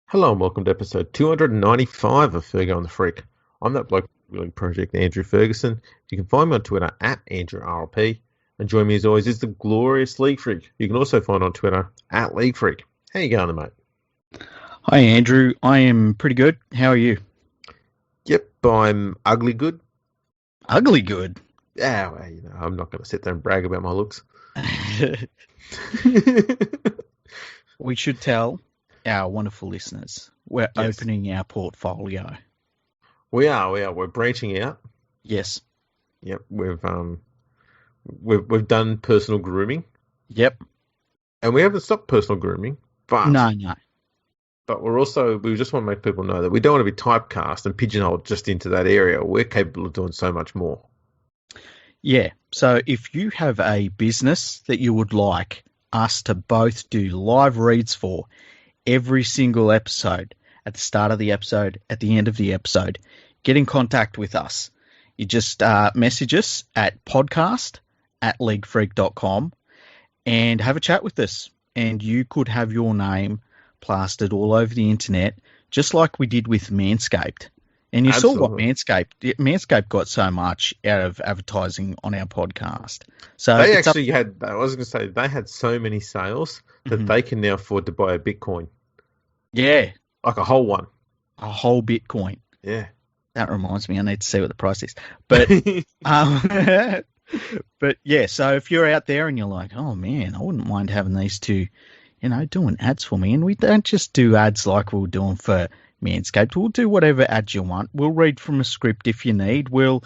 Hello and welcome to episode 295 of Fergo and the Freak. I'm that bloke building project Andrew Ferguson. You can find me on Twitter at AndrewRLP. And join me as always is the glorious League Freak. You can also find on Twitter at League Freak. How you going, mate? Hi, Andrew. I am pretty good. How are you? Yep, I'm ugly good. Ugly good. Yeah, well, I'm not going to sit there and brag about my looks. We should tell our wonderful listeners we're opening our portfolio. We are. We're branching out. Yes. Yep, we've done personal grooming. Yep. And we haven't stopped personal grooming, but No. But we just want to make people know that we don't want to be typecast and pigeonholed just into that area. We're capable of doing so much more. Yeah. So if you have a business that you would like us to both do live reads for every single episode, at the start of the episode, at the end of the episode, get in contact with us. You just message us at podcast@leaguefreak.com and have a chat with us. And you could have your name plastered all over the internet, just like we did with Manscaped. And you saw what Manscaped got so much out of advertising on our podcast. So they actually had, I was going to say, they had so many sales that they can now afford to buy a Bitcoin. Yeah. Like a whole one. A whole Bitcoin. Yeah. That reminds me, I need to see what the price is. But, but yeah, so if you're out there and you're like, oh man, I wouldn't mind having these two, doing ads for me. And we don't just do ads like we were doing for Manscaped. We'll do whatever ads you want. We'll read from a script if you need. We'll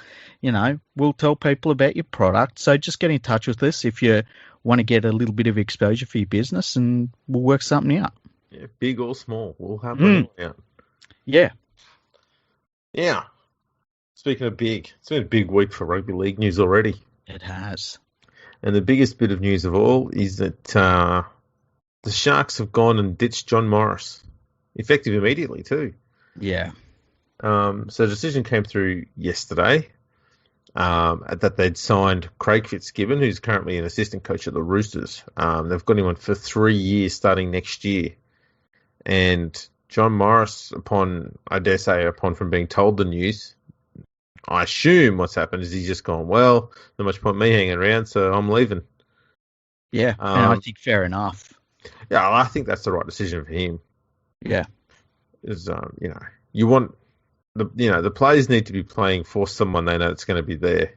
tell people about your product. So just get in touch with us if you want to get a little bit of exposure for your business, and we'll work something out. Yeah, big or small, we'll have it out. Yeah. Yeah. Speaking of big, it's been a big week for rugby league news already. It has. And the biggest bit of news of all is that the Sharks have gone and ditched John Morris. Effective immediately, too. Yeah. So the decision came through yesterday that they'd signed Craig Fitzgibbon, who's currently an assistant coach at the Roosters. They've got him on for 3 years starting next year. And John Morris, upon from being told the news, I assume what's happened is he's just gone, well, not much point me hanging around, so I'm leaving. Yeah, and I think fair enough. Yeah, I think that's the right decision for him. Yeah. Is you want the players need to be playing for someone they know that's going to be there.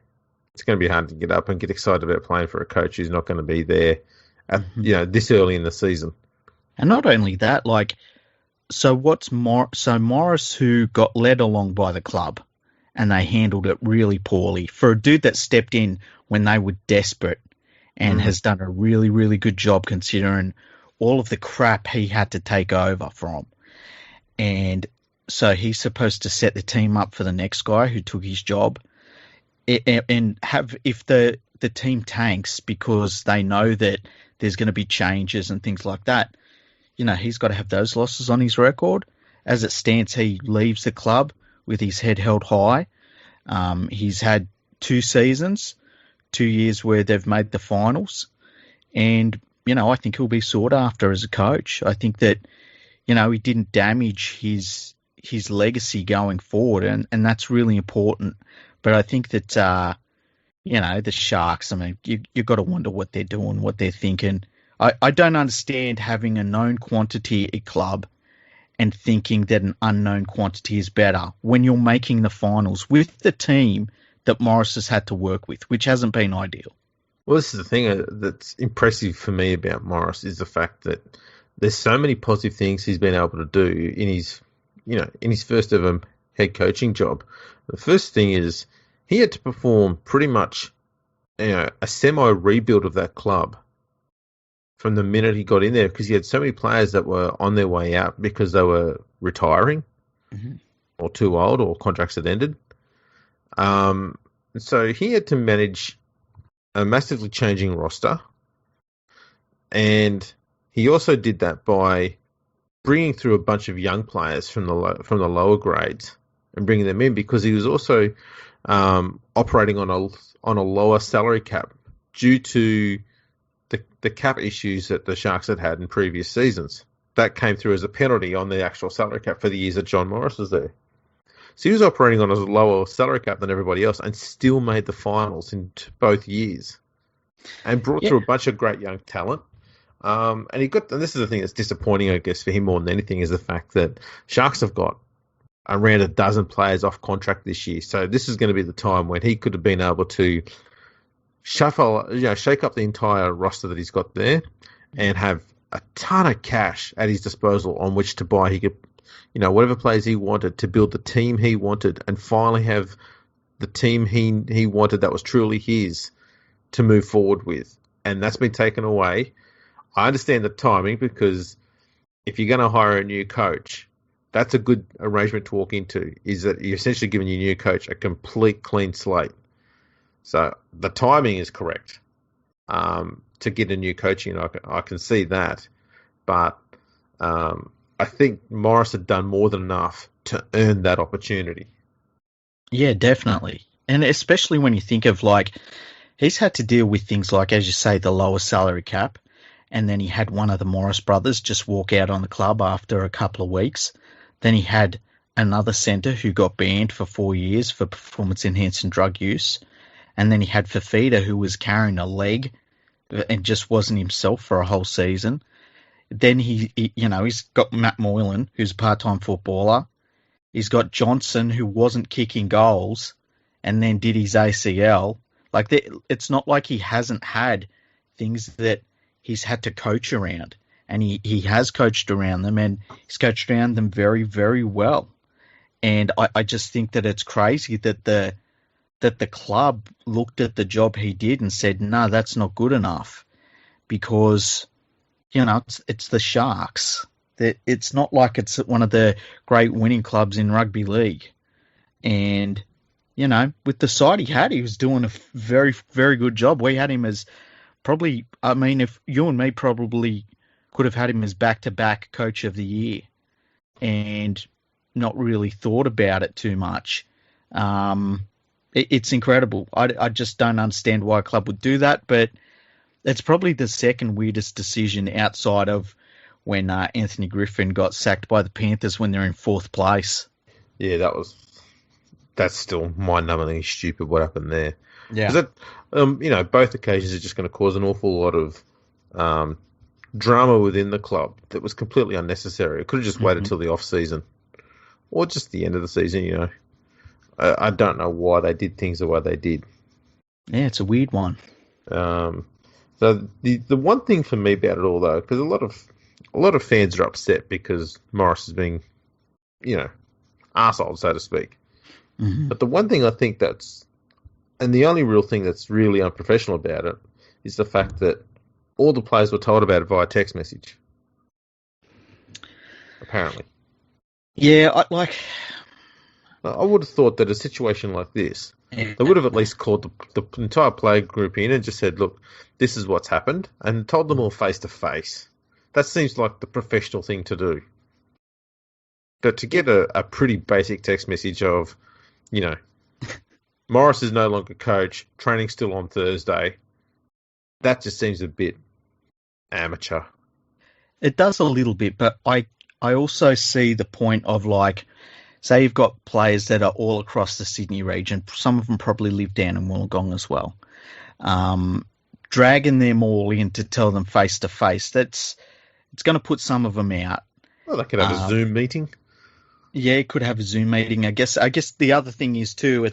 It's going to be hard to get up and get excited about playing for a coach who's not going to be there at this early in the season. And not only that, Morris, who got led along by the club, and they handled it really poorly for a dude that stepped in when they were desperate and has done a really, really good job considering all of the crap he had to take over from. And so he's supposed to set the team up for the next guy who took his job, and if the team tanks because they know that there's going to be changes and things like that, he's got to have those losses on his record. As it stands, he leaves the club with his head held high. He's had 2 seasons, 2 years where they've made the finals. And, I think he'll be sought after as a coach. I think that, he didn't damage his legacy going forward, and that's really important. But I think that, the Sharks, you've got to wonder what they're doing, what they're thinking. I don't understand having a known quantity at club and thinking that an unknown quantity is better when you're making the finals with the team that Morris has had to work with, which hasn't been ideal. Well, this is the thing that's impressive for me about Morris is the fact that there's so many positive things he's been able to do in his first ever head coaching job. The first thing is he had to perform pretty much, a semi-rebuild of that club from the minute he got in there, because he had so many players that were on their way out because they were retiring or too old or contracts had ended. So he had to manage a massively changing roster, and he also did that by bringing through a bunch of young players from the lower grades and bringing them in, because he was also operating on a lower salary cap due to the cap issues that the Sharks had in previous seasons. that came through as a penalty on the actual salary cap for the years that John Morris was there. So he was operating on a lower salary cap than everybody else and still made the finals in both years and brought through a bunch of great young talent. And this is the thing that's disappointing, I guess, for him more than anything, is the fact that Sharks have got around a dozen players off contract this year. So this is going to be the time when he could have been able to shake up the entire roster that he's got there and have a ton of cash at his disposal on which to buy. He could, whatever players he wanted to build the team he wanted and finally have the team he wanted that was truly his to move forward with. And that's been taken away. I understand the timing, because if you're going to hire a new coach, that's a good arrangement to walk into, is that you're essentially giving your new coach a complete clean slate. So the timing is correct to get a new coach in. I can see that. But I think Morris had done more than enough to earn that opportunity. Yeah, definitely. And especially when you think of, like, he's had to deal with things like, as you say, the lower salary cap. And then he had one of the Morris brothers just walk out on the club after a couple of weeks. Then he had another centre who got banned for 4 years for performance-enhancing drug use. And then he had Fafita, who was carrying a leg and just wasn't himself for a whole season. Then he's got Matt Moylan, who's a part-time footballer. He's got Johnson, who wasn't kicking goals and then did his ACL. Like, it's not like he hasn't had things that he's had to coach around. And he has coached around them, and he's coached around them very, very well. And I just think that it's crazy that the club looked at the job he did and said, no, that's not good enough, because, it's the Sharks. It's not like it's one of the great winning clubs in rugby league. And, with the side he had, he was doing a very, very good job. We had him as probably, if you and me probably could have had him as back-to-back coach of the year and not really thought about it too much. It's incredible. I just don't understand why a club would do that, but it's probably the second weirdest decision outside of when Anthony Griffin got sacked by the Panthers when they're in fourth place. Yeah, that's still mind-numbingly stupid what happened there. Yeah. That, both occasions are just going to cause an awful lot of drama within the club that was completely unnecessary. It could have just waited till the off-season or just the end of the season, I don't know why they did things the way they did. Yeah, it's a weird one. So the one thing for me about it all, though, because a lot of fans are upset because Morris is being, arsehole, so to speak. Mm-hmm. But the one thing I think and the only real thing that's really unprofessional about it, is the fact that all the players were told about it via text message. Apparently. Yeah, I would have thought that a situation like this, they would have at least called the entire player group in and just said, look, this is what's happened, and told them all face to face. That seems like the professional thing to do. But to get a pretty basic text message of, Morris is no longer coach, training's still on Thursday, that just seems a bit amateur. It does a little bit, but I also see the point of, like, say you've got players that are all across the Sydney region. Some of them probably live down in Wollongong as well. Dragging them all in to tell them face to face, it's going to put some of them out. Well, they could have a Zoom meeting. Yeah, it could have a Zoom meeting. I guess the other thing is too,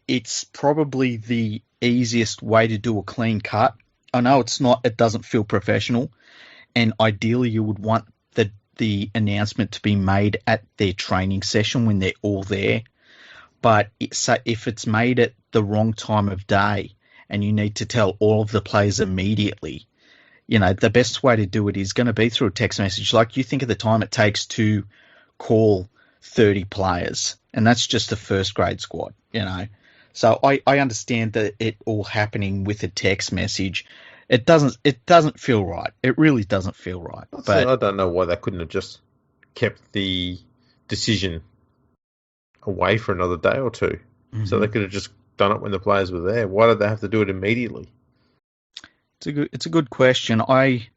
it's probably the easiest way to do a clean cut. I know it doesn't feel professional, and ideally you would want the announcement to be made at their training session when they're all there. But if it's made at the wrong time of day and you need to tell all of the players immediately, the best way to do it is going to be through a text message. Like, you think of the time it takes to call 30 players, and that's just the first grade squad, So I understand that it all happening with a text message. It doesn't feel right. It really doesn't feel right. But I don't know why they couldn't have just kept the decision away for another day or two. Mm-hmm. So they could have just done it when the players were there. Why did they have to do it immediately? It's a good question. I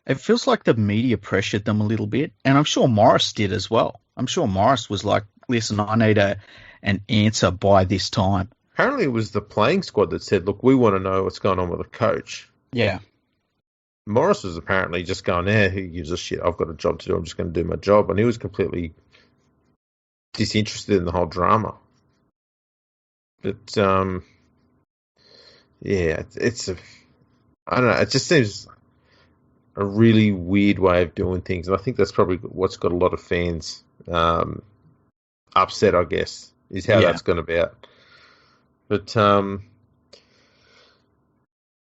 It feels like the media pressured them a little bit, and I'm sure Morris did as well. I'm sure Morris was like, "Listen, I need an answer by this time." Apparently, it was the playing squad that said, "Look, we want to know what's going on with the coach." Yeah, Morris was apparently just going, "Yeah, who gives a shit? I've got a job to do. I'm just going to do my job," and he was completely disinterested in the whole drama. But yeah, I don't know. It just seems a really weird way of doing things, and I think that's probably what's got a lot of fans upset. I guess is how yeah, that's gone about. But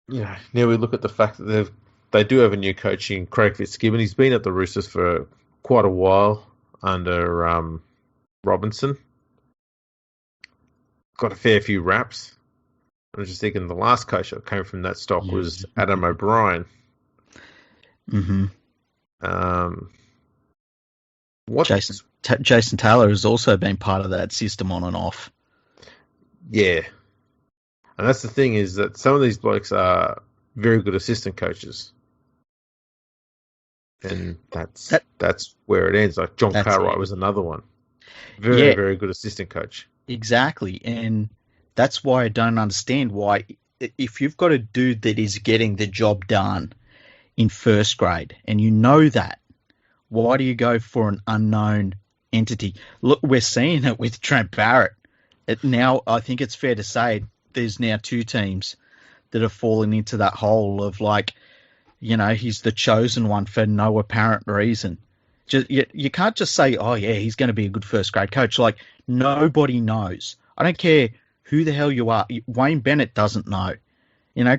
yeah, now we look at the fact that they do have a new coach in Craig Fitzgibbon. He's been at the Roosters for quite a while under Robinson. Got a fair few raps. I was just thinking the last coach that came from that stock yeah. was Adam O'Brien. Mm-hmm. What? Jason Taylor has also been part of that system on and off. Yeah, and that's the thing is that some of these blokes are very good assistant coaches, and that's where it ends. Like John Cartwright was another one, very good assistant coach. Exactly, and that's why I don't understand why, if you've got a dude that is getting the job done in first grade, and you know that, why do you go for an unknown entity? Look, we're seeing it with Trent Barrett. Now, I think it's fair to say there's now two teams that have fallen into that hole of like, he's the chosen one for no apparent reason. You can't just say, oh yeah, he's going to be a good first grade coach. Like, nobody knows. I don't care who the hell you are. Wayne Bennett doesn't know.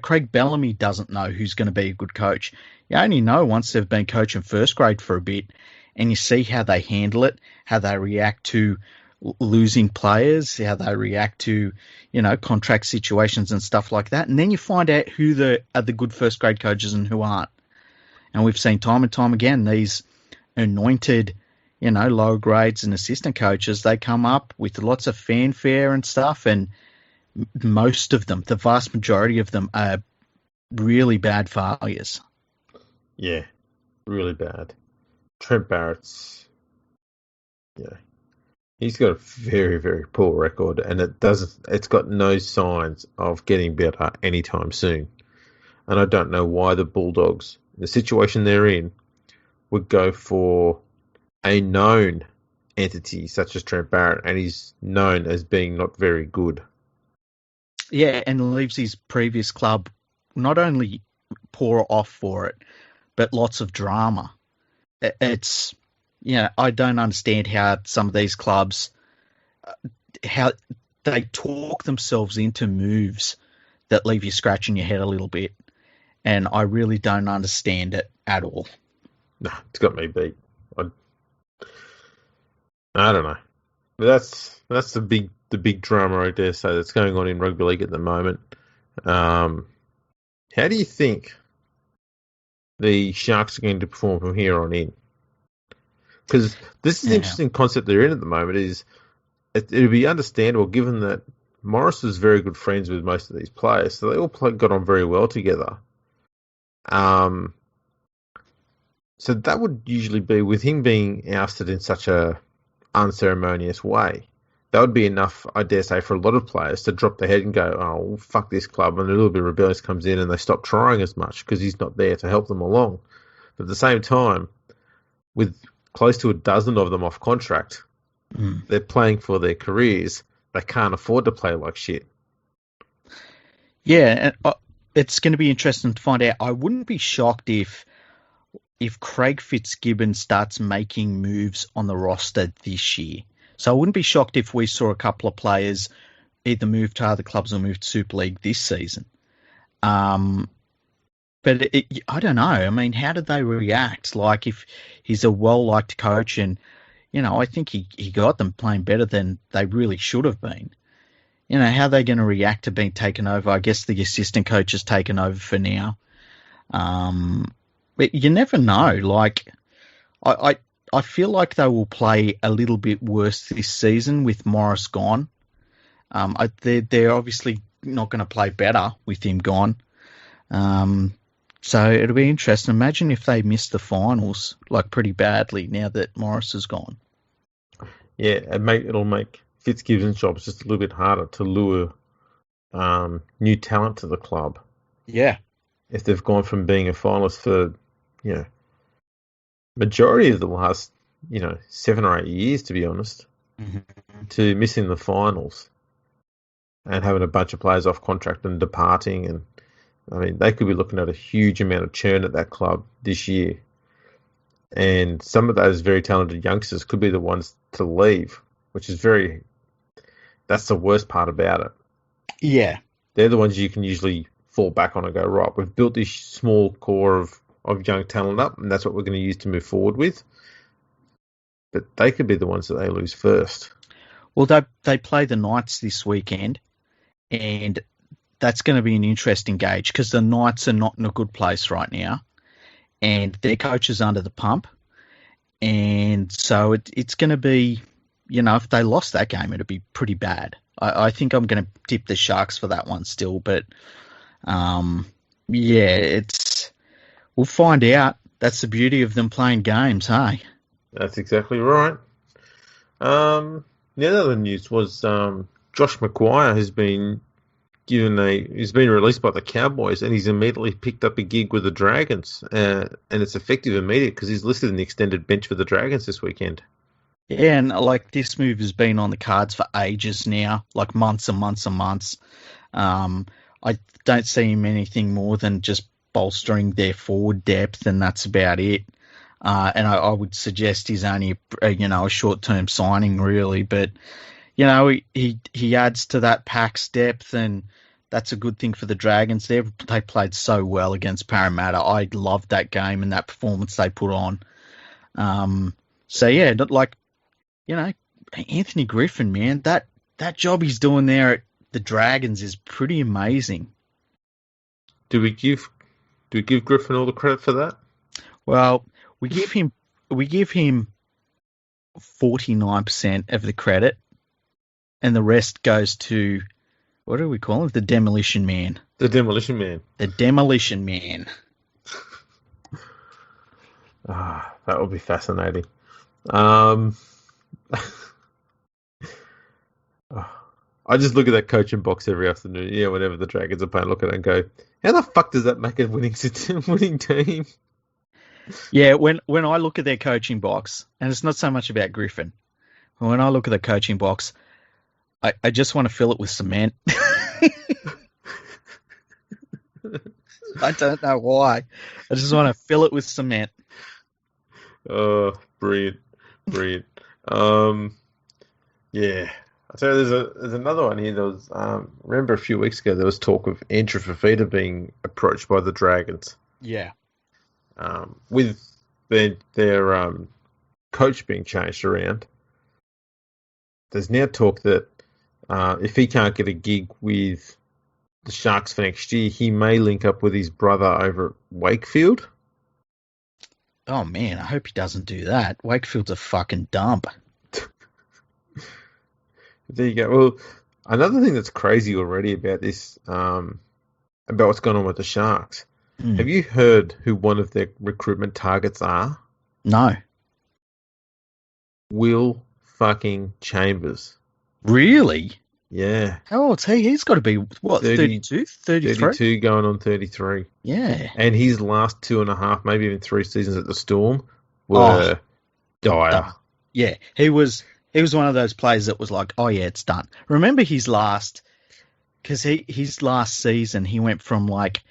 Craig Bellamy doesn't know who's going to be a good coach. You only know once they've been coaching first grade for a bit and you see how they handle it, how they react to losing players, how they react to, contract situations and stuff like that. And then you find out who are the good first grade coaches and who aren't. And we've seen time and time again, these anointed, lower grades and assistant coaches, they come up with lots of fanfare and stuff, and most of them, the vast majority of them, are really bad failures. Yeah, really bad. Trent Barrett's, he's got a very, very poor record, and it's got no signs of getting better anytime soon. And I don't know why the Bulldogs, the situation they're in, would go for a known entity such as Trent Barrett, and he's known as being not very good. Yeah, and leaves his previous club not only poor off for it, but lots of drama. It's, I don't understand how some of these clubs, how they talk themselves into moves that leave you scratching your head a little bit. And I really don't understand it at all. No, it's got me beat. I don't know. But that's the big drama, I dare say, that's going on in rugby league at the moment. How do you think the Sharks are going to perform from here on in? Because this is an interesting concept they're in at the moment. It would be understandable given that Morris was very good friends with most of these players, so they all got on very well together. So that would usually be, with him being ousted in such a unceremonious way, that would be enough, I dare say, for a lot of players to drop their head and go, oh, well, fuck this club, and a little bit rebellious comes in and they stop trying as much because he's not there to help them along. But at the same time, with close to a dozen of them off contract, they're playing for their careers. They can't afford to play like shit. Yeah, and it's going to be interesting to find out. I wouldn't be shocked if Craig Fitzgibbon starts making moves on the roster this year. So I wouldn't be shocked if we saw a couple of players either move to other clubs or move to Super League this season. But I don't know. I mean, how did they react? Like, if he's a well-liked coach and, I think he got them playing better than they really should have been. How are they going to react to being taken over? I guess the assistant coach has taken over for now. But you never know. Like, I feel like they will play a little bit worse this season with Morris gone. They're obviously not going to play better with him gone. So it'll be interesting. Imagine if they miss the finals like pretty badly now that Morris is gone. Yeah, it'll make Fitzgibbon's job just a little bit harder to lure new talent to the club. Yeah. If they've gone from being a finalist for, majority of the last, 7 or 8 years, to be honest, to missing the finals and having a bunch of players off contract and departing. And, I mean, they could be looking at a huge amount of churn at that club this year. And some of those very talented youngsters could be the ones to leave, which is that's the worst part about it. Yeah. They're the ones you can usually fall back on and go, right, we've built this small core of young talent up, and that's what we're going to use to move forward with. But they could be the ones that they lose first. Well, they play the Knights this weekend, and that's going to be an interesting gauge because the Knights are not in a good place right now, and their coach is under the pump. And so it's going to be, if they lost that game, it'd be pretty bad. I think I'm going to tip the Sharks for that one still, but we'll find out. That's the beauty of them playing games, hey? That's exactly right. The other news was Josh McGuire has been released by the Cowboys, and he's immediately picked up a gig with the Dragons, and it's effective immediate because he's listed in the extended bench for the Dragons this weekend. Yeah, and this move has been on the cards for ages now, like months and months and months. I don't see him anything more than just bolstering their forward depth, and that's about it. And I would suggest he's only a short-term signing, really. But he adds to that pack's depth, and that's a good thing for the Dragons. They played so well against Parramatta. I loved that game and that performance they put on. Anthony Griffin, man, that job he's doing there at the Dragons is pretty amazing. Do we give Griffin all the credit for that? Well, we give him 49% of the credit, and the rest goes to, what do we call him? The Demolition Man. The Demolition Man. The Demolition Man. That would be fascinating. I just look at that coaching box every afternoon. Yeah, whenever the Dragons are playing, look at it and go, "How the fuck does that make a winning team?" Yeah, when I look at their coaching box, and it's not so much about Griffin. When I look at the coaching box, I just want to fill it with cement. I don't know why. I just want to fill it with cement. Oh, brilliant. Yeah. So there's another one here. There was remember a few weeks ago there was talk of Andrew Fafita being approached by the Dragons. Yeah. With their coach being changed around, there's now talk that if he can't get a gig with the Sharks for next year, he may link up with his brother over at Wakefield. Oh man, I hope he doesn't do that. Wakefield's a fucking dump. There you go. Well, another thing that's crazy already about this, about what's going on with the Sharks. Have you heard who one of their recruitment targets are? No. Will fucking Chambers. Really? Yeah. How old's he? He's got to be, what, 32? 33? 32 going on 33. Yeah. And his last 2.5, maybe even 3 seasons at the Storm were dire. Yeah. He was one of those players that was like, oh yeah, it's done. Remember his last season, he went from like,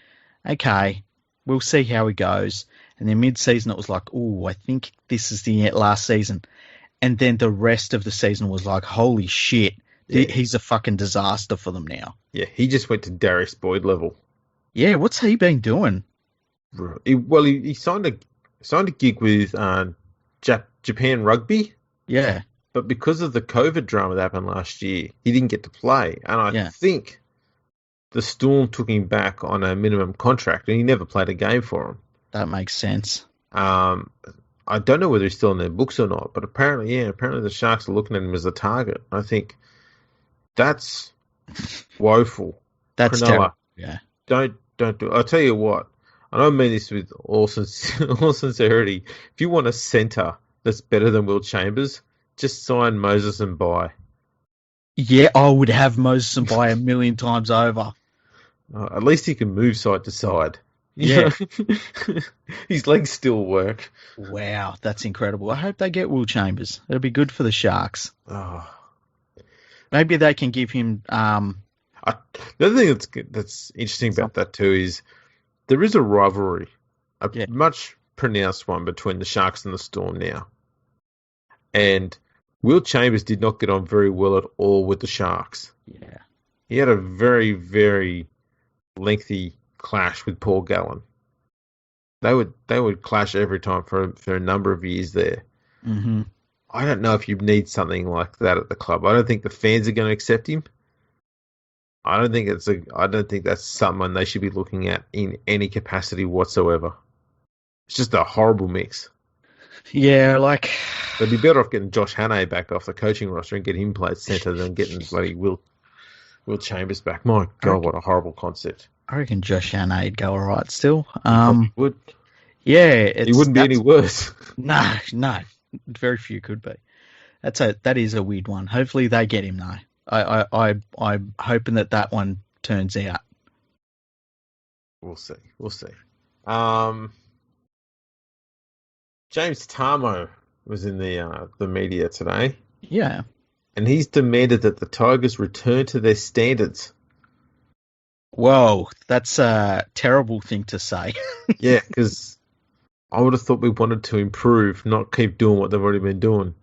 okay, we'll see how he goes. And then mid-season, it was like, oh, I think this is the last season. And then the rest of the season was like, holy shit, he's a fucking disaster for them now. Yeah, he just went to Darius Boyd level. Yeah, what's he been doing? He signed a gig with Japan Rugby. Yeah. But because of the COVID drama that happened last year, he didn't get to play. And I think the Storm took him back on a minimum contract, and he never played a game for them. That makes sense. I don't know whether he's still in their books or not, but apparently the Sharks are looking at him as a target. I think that's woeful. That's Cronulla, terrible. Yeah. Don't do it. I'll tell you what. I don't mean this with all sincerity. If you want a centre that's better than Will Chambers, just sign Moses and Bye. Yeah, I would have Moses and Bay a million times over. At least he can move side to side. Yeah. His legs still work. Wow, that's incredible. I hope they get Will Chambers. It'll be good for the Sharks. Oh. Maybe they can give him. The other thing that's interesting about that too is there is a rivalry, much pronounced one between the Sharks and the Storm now. And Will Chambers did not get on very well at all with the Sharks. Yeah. He had a very, very lengthy clash with Paul Gallen. They would clash every time for a number of years there. Mm-hmm. I don't know if you need something like that at the club. I don't think the fans are going to accept him. I don't think that's someone they should be looking at in any capacity whatsoever. It's just a horrible mix. Yeah, like they'd be better off getting Josh Hannay back off the coaching roster and get him played centre than getting bloody Will Chambers back. My God, what a horrible concept. I reckon Josh Hannay'd go all right still. He would. Yeah, he wouldn't be any worse. No, very few could be. That is a weird one. Hopefully they get him though. I'm hoping that one turns out. We'll see. James Tarmo was in the media today. Yeah. And he's demanded that the Tigers return to their standards. Whoa, that's a terrible thing to say. Yeah, because I would have thought we wanted to improve, not keep doing what they've already been doing.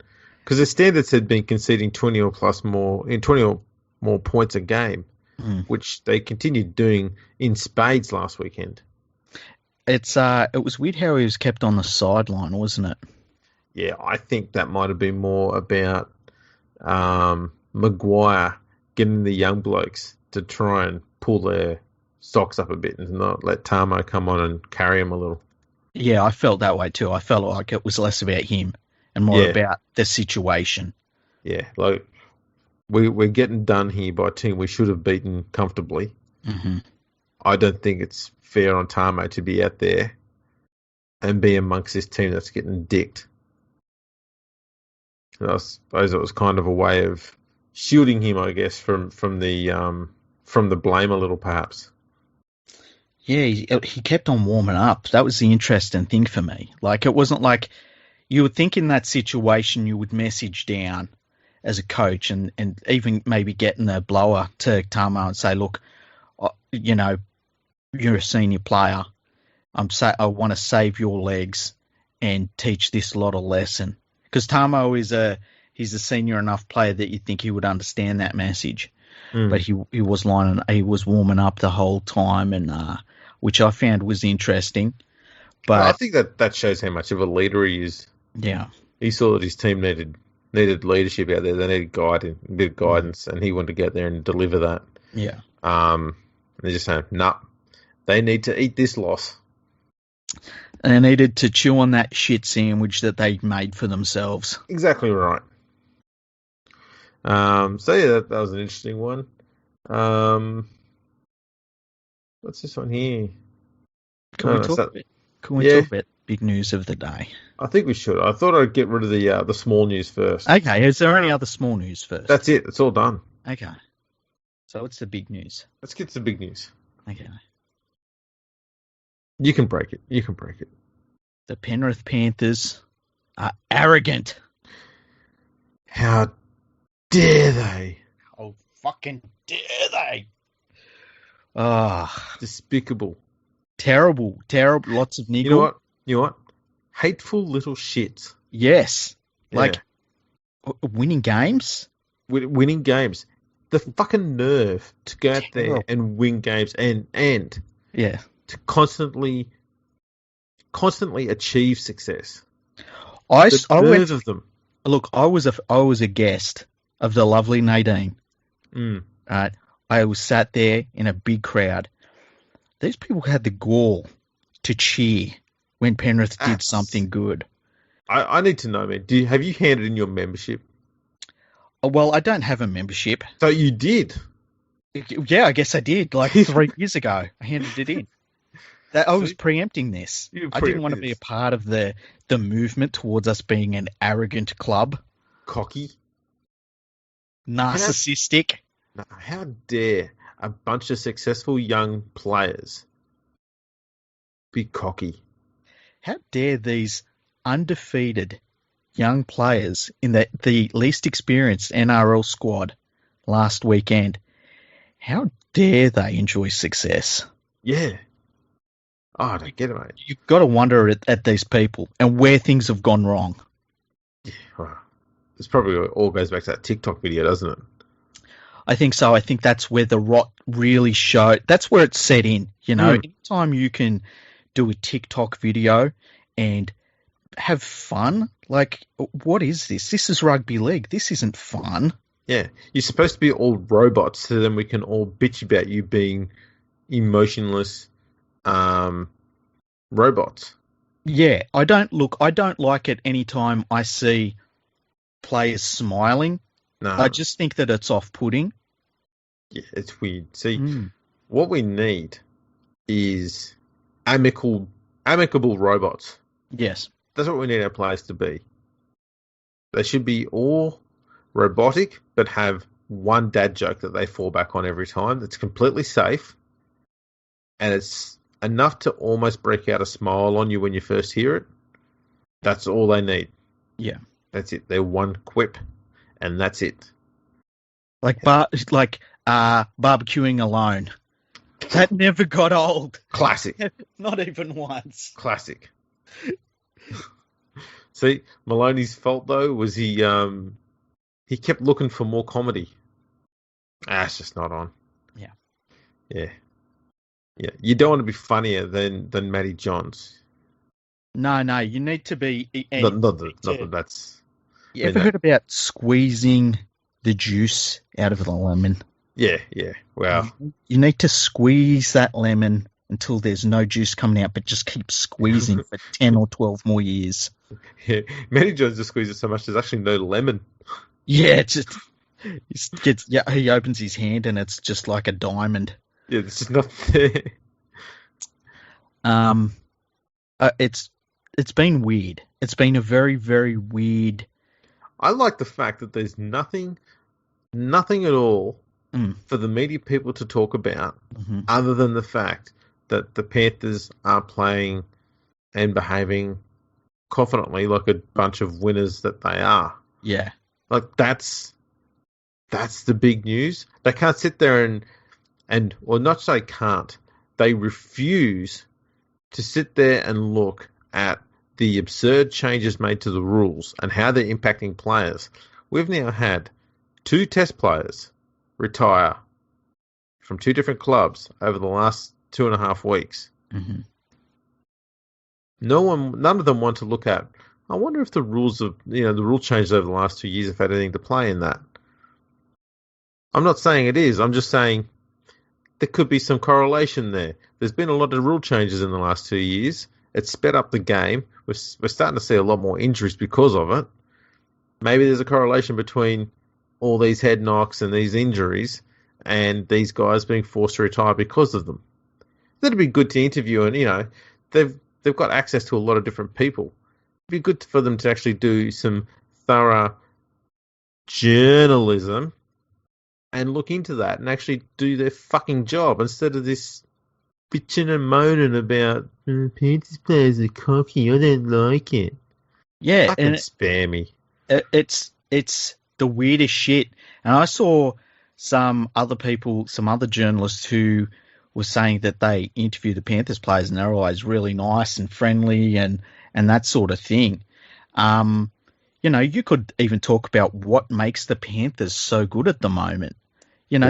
Because their standards had been conceding 20 or more points a game, which they continued doing in spades last weekend. It was weird how he was kept on the sideline, wasn't it? Yeah, I think that might have been more about Maguire getting the young blokes to try and pull their socks up a bit and not let Tarmo come on and carry him a little. Yeah, I felt that way too. I felt like it was less about him and more about the situation. Yeah, like we're getting done here by a team we should have beaten comfortably. Mm-hmm. I don't think it's fair on Tarmo to be out there and be amongst this team that's getting dicked. I suppose it was kind of a way of shielding him, I guess, from the blame a little, perhaps. Yeah, he kept on warming up. That was the interesting thing for me. Like, it wasn't like you would think in that situation you would message down as a coach and even maybe getting the blower to Tarmo and say, look, you're a senior player. I want to save your legs and teach this lot a lesson. Because Tarmo he's a senior enough player that you'd think he would understand that message. But he was warming up the whole time, and which I found was interesting. But I think that shows how much of a leader he is. Yeah, he saw that his team needed leadership out there. They needed a bit of guidance, and he wanted to get there and deliver that. Yeah. And they're just saying, nah, they need to eat this loss. And they needed to chew on that shit sandwich that they made for themselves. Exactly right. So yeah, that was an interesting one. What's this one here? Can we talk about big news of the day? I think we should. I thought I'd get rid of the small news first. Okay, is there any other small news first? That's it. It's all done. Okay. So what's the big news? Let's get to the big news. Okay. You can break it. The Penrith Panthers are arrogant. How dare they? Oh, fucking dare they? Despicable. Terrible. Lots of niggle. You know what? Hateful little shits. Yes. Like, winning games? Winning games. The fucking nerve to go out there and win games and to constantly achieve success. I went of them. Look, I was a guest of the lovely Nadine. Right, I was sat there in a big crowd. These people had the gall to cheer when Penrith did something good. I need to know, man. Have you handed in your membership? Well, I don't have a membership. So you did? Yeah, I guess I did. Like 3 years ago, I handed it in. I was preempting this. I didn't want to be a this. part of the movement towards us being an arrogant club, Cocky. narcissistic. How dare a bunch of successful young players be cocky? How dare these undefeated young players in the least experienced NRL squad last weekend, how dare they enjoy success? Yeah. Oh, I don't get it, mate. You've got to wonder at these people and where things have gone wrong. Yeah, well, this probably all goes back to that TikTok video, doesn't it? I think so. I think that's where the rot really showed. That's where it's set in. Anytime you can do a TikTok video and have fun, like, what is this? This is rugby league. This isn't fun. Yeah, you're supposed to be all robots, so then we can all bitch about you being emotionless robots. Yeah, I don't like it anytime I see players smiling. No. I just think that it's off-putting. Yeah, it's weird. See, what we need is amicable robots. Yes. That's what we need our players to be. They should be all robotic, but have one dad joke that they fall back on every time that's completely safe, and it's enough to almost break out a smile on you when you first hear it. That's all they need. Yeah. That's it. They're one quip, and that's it. Like barbecuing alone. That never got old. Classic. Not even once. Classic. See, Maloney's fault though was he kept looking for more comedy. It's just not on. Yeah. Yeah. Yeah. You don't want to be funnier than Matty Johns. No, you need to be. Not that that's. You ever heard about squeezing the juice out of the lemon? Yeah. Wow. You need to squeeze that lemon until there's no juice coming out, but just keep squeezing for 10 or 12 more years. Yeah, Matty Johns just squeezes so much there's actually no lemon. Yeah, he opens his hand and it's just like a diamond. Yeah, there's just nothing there. It's been weird. It's been a very, very weird. I like the fact that there's nothing at all for the media people to talk about, other than the fact that the Panthers are playing and behaving confidently like a bunch of winners that they are. Yeah. Like that's the big news. They can't sit there and well, not say can't. They refuse to sit there and look at the absurd changes made to the rules and how they're impacting players. We've now had 2 test players retire from 2 different clubs over the last 2.5 weeks. Mm-hmm. None of them want to look at, I wonder if the rules of, the rule changes over the last 2 years have had anything to play in that. I'm not saying it is. I'm just saying there could be some correlation there. There's been a lot of rule changes in the last 2 years. It's sped up the game. We're starting to see a lot more injuries because of it. Maybe there's a correlation between all these head knocks and these injuries and these guys being forced to retire because of them. That'd be good to interview, and they've got access to a lot of different people. It'd be good for them to actually do some thorough journalism and look into that and actually do their fucking job instead of this bitching and moaning about Panthers players are cocky. I don't like it. Yeah, fucking and spare me. It's the weirdest shit. And I saw some other journalists who were saying that they interview the Panthers players and they're always really nice and friendly and that sort of thing. You could even talk about what makes the Panthers so good at the moment. They're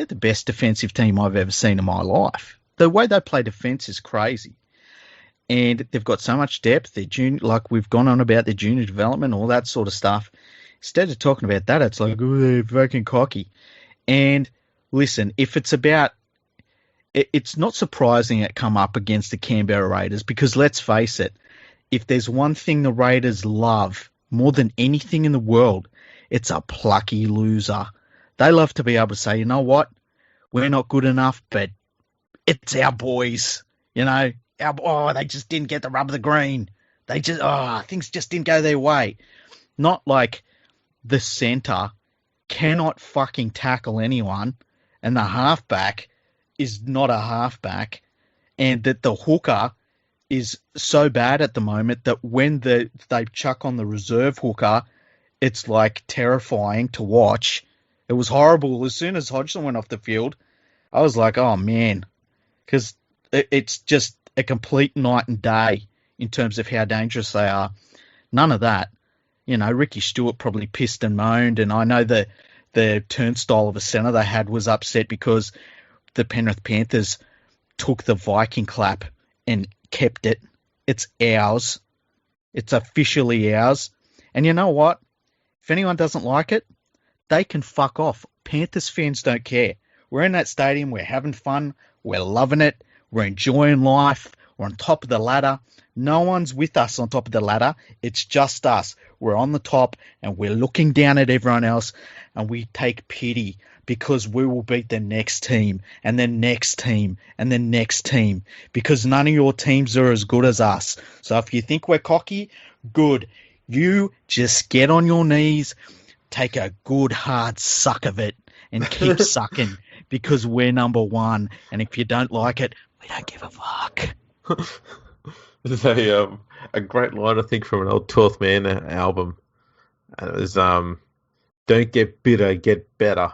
the best defensive team I've ever seen in my life. The way they play defense is crazy. And they've got so much depth. Like we've gone on about their junior development, all that sort of stuff. Instead of talking about that, it's like, oh, they're fucking cocky. And listen, if it's about, it's not surprising it come up against the Canberra Raiders because let's face it, if there's one thing the Raiders love more than anything in the world, it's a plucky loser. They love to be able to say, you know what, we're not good enough, but it's our boys. They just didn't get the rub of the green. Things just didn't go their way. Not like the centre cannot fucking tackle anyone, and the halfback is not a halfback, and that the hooker is so bad at the moment that when they chuck on the reserve hooker, it's like terrifying to watch. It was horrible. As soon as Hodgson went off the field, I was like, oh man, because it's just a complete night and day in terms of how dangerous they are. None of that. Ricky Stewart probably pissed and moaned, and I know the turnstile of a centre they had was upset because the Penrith Panthers took the Viking Clap and kept it. It's ours. It's officially ours. And you know what? If anyone doesn't like it, they can fuck off. Panthers fans don't care. We're in that stadium. We're having fun. We're loving it. We're enjoying life. We're on top of the ladder. No one's with us on top of the ladder. It's just us. We're on the top and we're looking down at everyone else, and we take pity because we will beat the next team and the next team and the next team, because none of your teams are as good as us. So if you think we're cocky, good. You just get on your knees, take a good hard suck of it, and keep sucking, because we're number one. And if you don't like it, we don't give a fuck. There's a great line, I think, from an old 12th Man album. It was, don't get bitter, get better.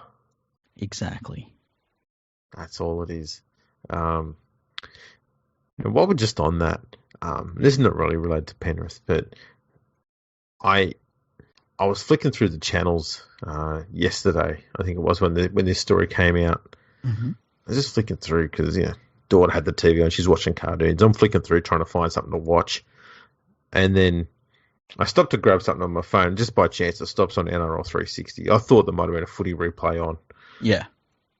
Exactly. That's all it is. And while we're just on that, this is not really related to Penrith, but I was flicking through the channels yesterday. I think it was when this story came out. Mm-hmm. I was just flicking through because daughter had the TV on. She's watching cartoons. I'm flicking through trying to find something to watch, and then I stopped to grab something on my phone. Just by chance, it stops on NRL 360. I thought there might have been a footy replay on. Yeah,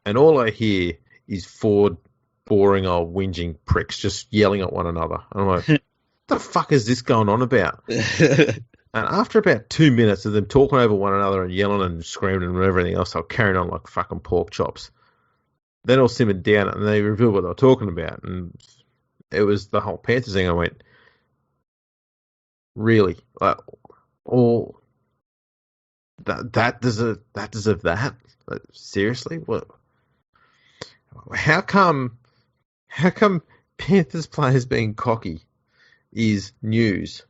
and all I hear is four boring old whinging pricks just yelling at one another. And I'm like, what the fuck is this going on about? And after about 2 minutes of them talking over one another and yelling and screaming and everything else, they're carrying on like fucking pork chops. Then all simmered down and they revealed what they were talking about. And it was the whole Panthers thing. I went, really? Like, all that deserves that? Like, seriously? What? How come Panthers players being cocky is news,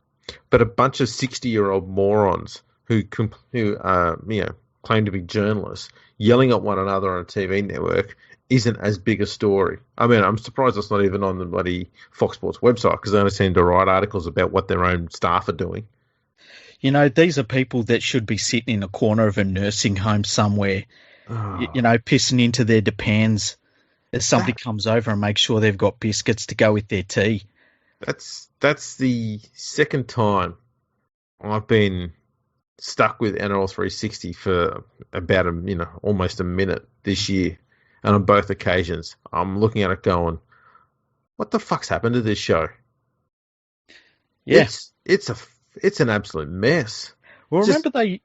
but a bunch of 60-year-old morons who claim to be journalists yelling at one another on a TV network isn't as big a story? I mean, I'm surprised it's not even on the bloody Fox Sports website, because they only seem to write articles about what their own staff are doing. These are people that should be sitting in a corner of a nursing home somewhere, pissing into their depends as somebody comes over and makes sure they've got biscuits to go with their tea. That's the second time I've been stuck with NRL 360 for about almost a minute this year, and on both occasions I'm looking at it going, what the fuck's happened to this show? Yeah, it's an absolute mess. Well,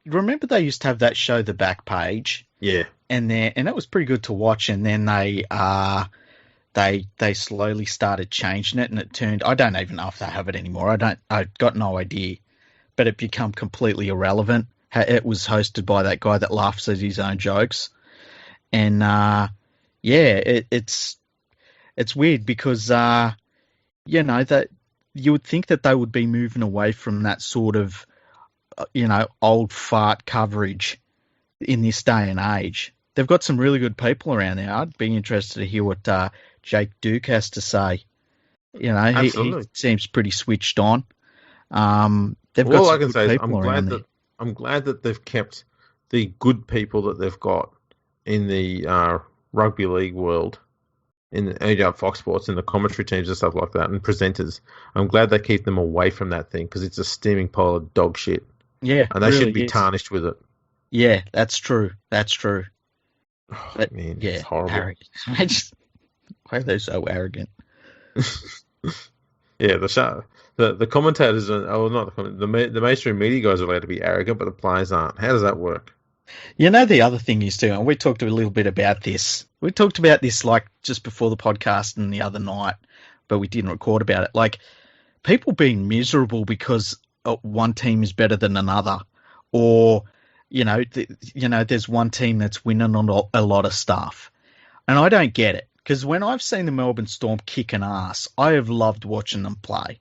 remember they used to have that show, The Back Page. Yeah, and that was pretty good to watch. And then they slowly started changing it, and it turned. I don't even know if they have it anymore. I've got no idea, but it became completely irrelevant. It was hosted by that guy that laughs at his own jokes, and it's weird because that you would think that they would be moving away from that sort of old fart coverage in this day and age. They've got some really good people around there. I'd be interested to hear what Jake Duke has to say. He seems pretty switched on. They've got all some I can good say is people around there. I'm glad that they've kept the good people that they've got in the rugby league world, in Fox Sports, in the commentary teams and stuff like that, and presenters. I'm glad they keep them away from that thing, because it's a steaming pile of dog shit. Yeah, and they should be tarnished with it. Yeah, that's true. That's true. Oh, but, man, it's horrible. Arrogant. Why are they so arrogant? Yeah, the commentators the mainstream media guys are allowed to be arrogant, but the players aren't. How does that work? The other thing is too, and we talked a little bit about this. We talked about this like just before the podcast and the other night, but we didn't record about it. Like, people being miserable because one team is better than another, or there's one team that's winning on a lot of stuff, and I don't get it, because when I've seen the Melbourne Storm kicking ass, I have loved watching them play.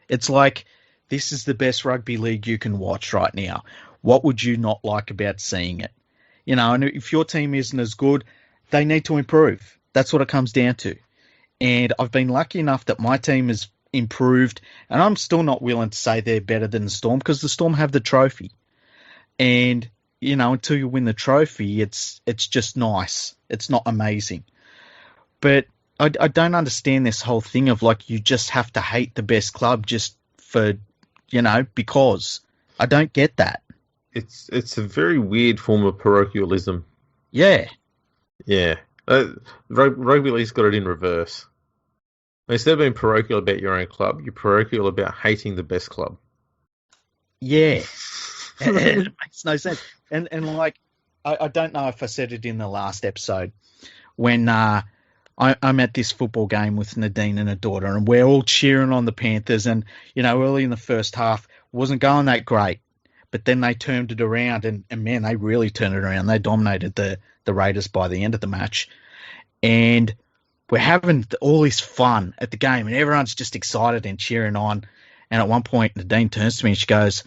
It's like, this is the best rugby league you can watch right now. What would you not like about seeing it? And if your team isn't as good, they need to improve. That's what it comes down to. And I've been lucky enough that my team has improved, and I'm still not willing to say they're better than the Storm, because the Storm have the trophy. And, until you win the trophy, it's just nice. It's not amazing. But I don't understand this whole thing of, like, you just have to hate the best club just for, because. I don't get that. It's a very weird form of parochialism. Yeah. Yeah. Rugby league's got it in reverse. Instead of being parochial about your own club, you're parochial about hating the best club. Yeah. It makes no sense. And like, I don't know if I said it in the last episode, when I'm at this football game with Nadine and her daughter, and we're all cheering on the Panthers, and, early in the first half, wasn't going that great. But then they turned it around, and man, they really turned it around. They dominated the Raiders by the end of the match. And we're having all this fun at the game, and everyone's just excited and cheering on. And at one point, Nadine turns to me and she goes,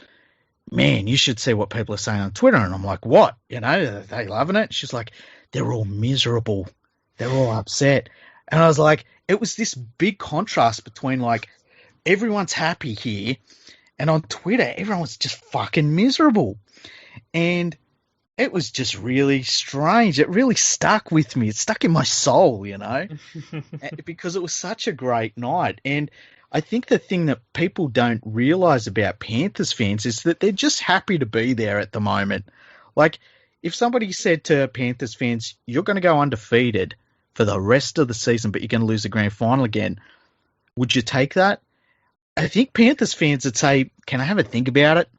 "Man, you should see what people are saying on Twitter." And I'm like, "What? Are they loving it?" She's like, "They're all miserable. They're all upset." And I was like, it was this big contrast between, like, everyone's happy here, and on Twitter, everyone's just fucking miserable. And it was just really strange. It really stuck with me. It stuck in my soul, because it was such a great night. And I think the thing that people don't realise about Panthers fans is that they're just happy to be there at the moment. Like, if somebody said to Panthers fans, "You're going to go undefeated for the rest of the season, but you're going to lose the grand final again," would you take that? I think Panthers fans would say, "Can I have a think about it?"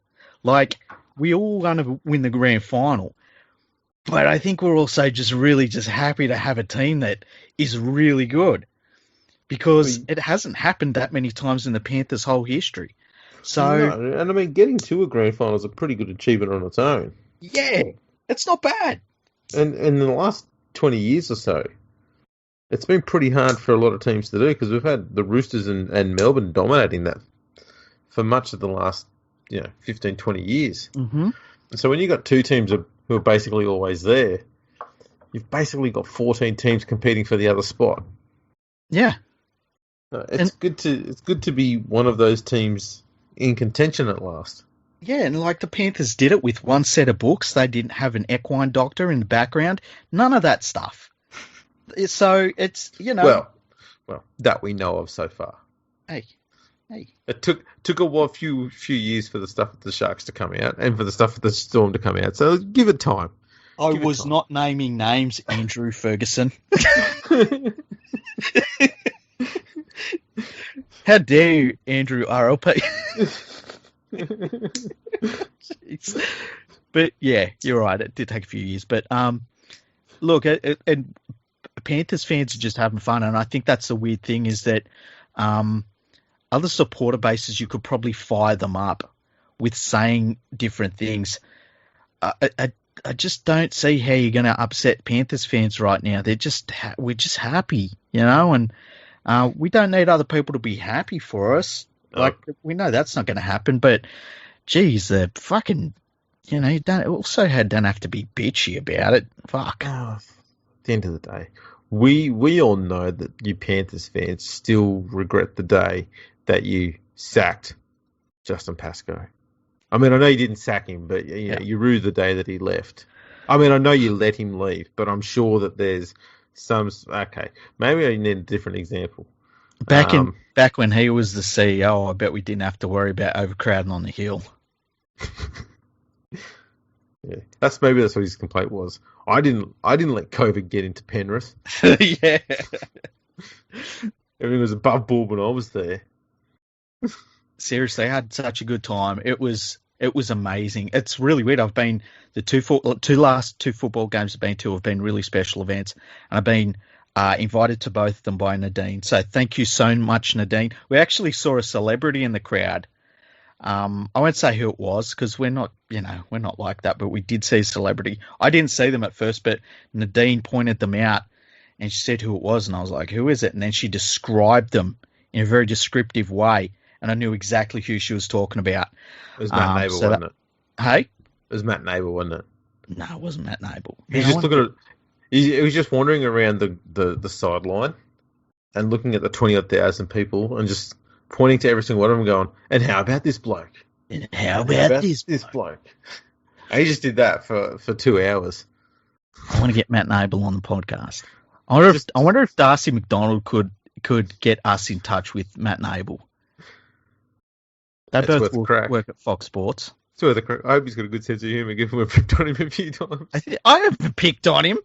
Like, we all want to win the grand final, but I think we're also just really just happy to have a team that is really good, because it hasn't happened that many times in the Panthers' whole history. So, no, and I mean, getting to a grand final is a pretty good achievement on its own. Yeah, it's not bad. And in the last 20 years or so, it's been pretty hard for a lot of teams to do, because we've had the Roosters and Melbourne dominating that for much of the last 15, 20 years. Mm-hmm. And so when you've got two teams who are basically always there, you've basically got 14 teams competing for the other spot. Yeah. It's good to be one of those teams in contention at last. Yeah, and like the Panthers did it with one set of books. They didn't have an equine doctor in the background. None of that stuff. So it's, Well, that we know of so far. Hey. It took a few years for the stuff with the Sharks to come out, and for the stuff with the Storm to come out. So give it time. I was not naming names, Andrew Ferguson. How dare you, Andrew RLP? Jeez. But yeah, you're right. It did take a few years. But look, and Panthers fans are just having fun, and I think that's the weird thing, is that other supporter bases, you could probably fire them up with saying different things. I just don't see how you're going to upset Panthers fans right now. They're just we're just happy, and we don't need other people to be happy for us. Like, we know that's not going to happen, but geez, the fucking, you don't have to be bitchy about it. Fuck. At the end of the day, we all know that you Panthers fans still regret the day that you sacked Justin Pascoe. I mean, I know you didn't sack him, but you rued the day that he left. I mean, I know you let him leave, but I'm sure that there's some. Okay, maybe I need a different example. Back when he was the CEO, I bet we didn't have to worry about overcrowding on the hill. Yeah, that's what his complaint was. I didn't let COVID get into Penrith. Yeah, everything was above board when I was there. Seriously, I had such a good time. It was amazing. It's really weird. I've been the last two football games I've been to have been really special events, and I've been invited to both of them by Nadine. So thank you so much, Nadine. We actually saw a celebrity in the crowd. I won't say who it was because we're not like that, but we did see a celebrity. I didn't see them at first, but Nadine pointed them out and she said who it was, and I was like, who is it? And then she described them in a very descriptive way, and I knew exactly who she was talking about. It was Matt Nable, wasn't it? Hey? It was Matt Nable, wasn't it? No, it wasn't Matt Nable. He's just looking at. He was just wandering around the sideline and looking at the 20-odd thousand people and just pointing to every single one of them, going, "And how about this bloke? And how about this bloke?" And he just did that for 2 hours. I want to get Matt Nable on the podcast. I wonder if Darcy McDonald could get us in touch with Matt Nable. They both work at Fox Sports. I hope he's got a good sense of humour, given we've picked on him a few times. I haven't picked on him.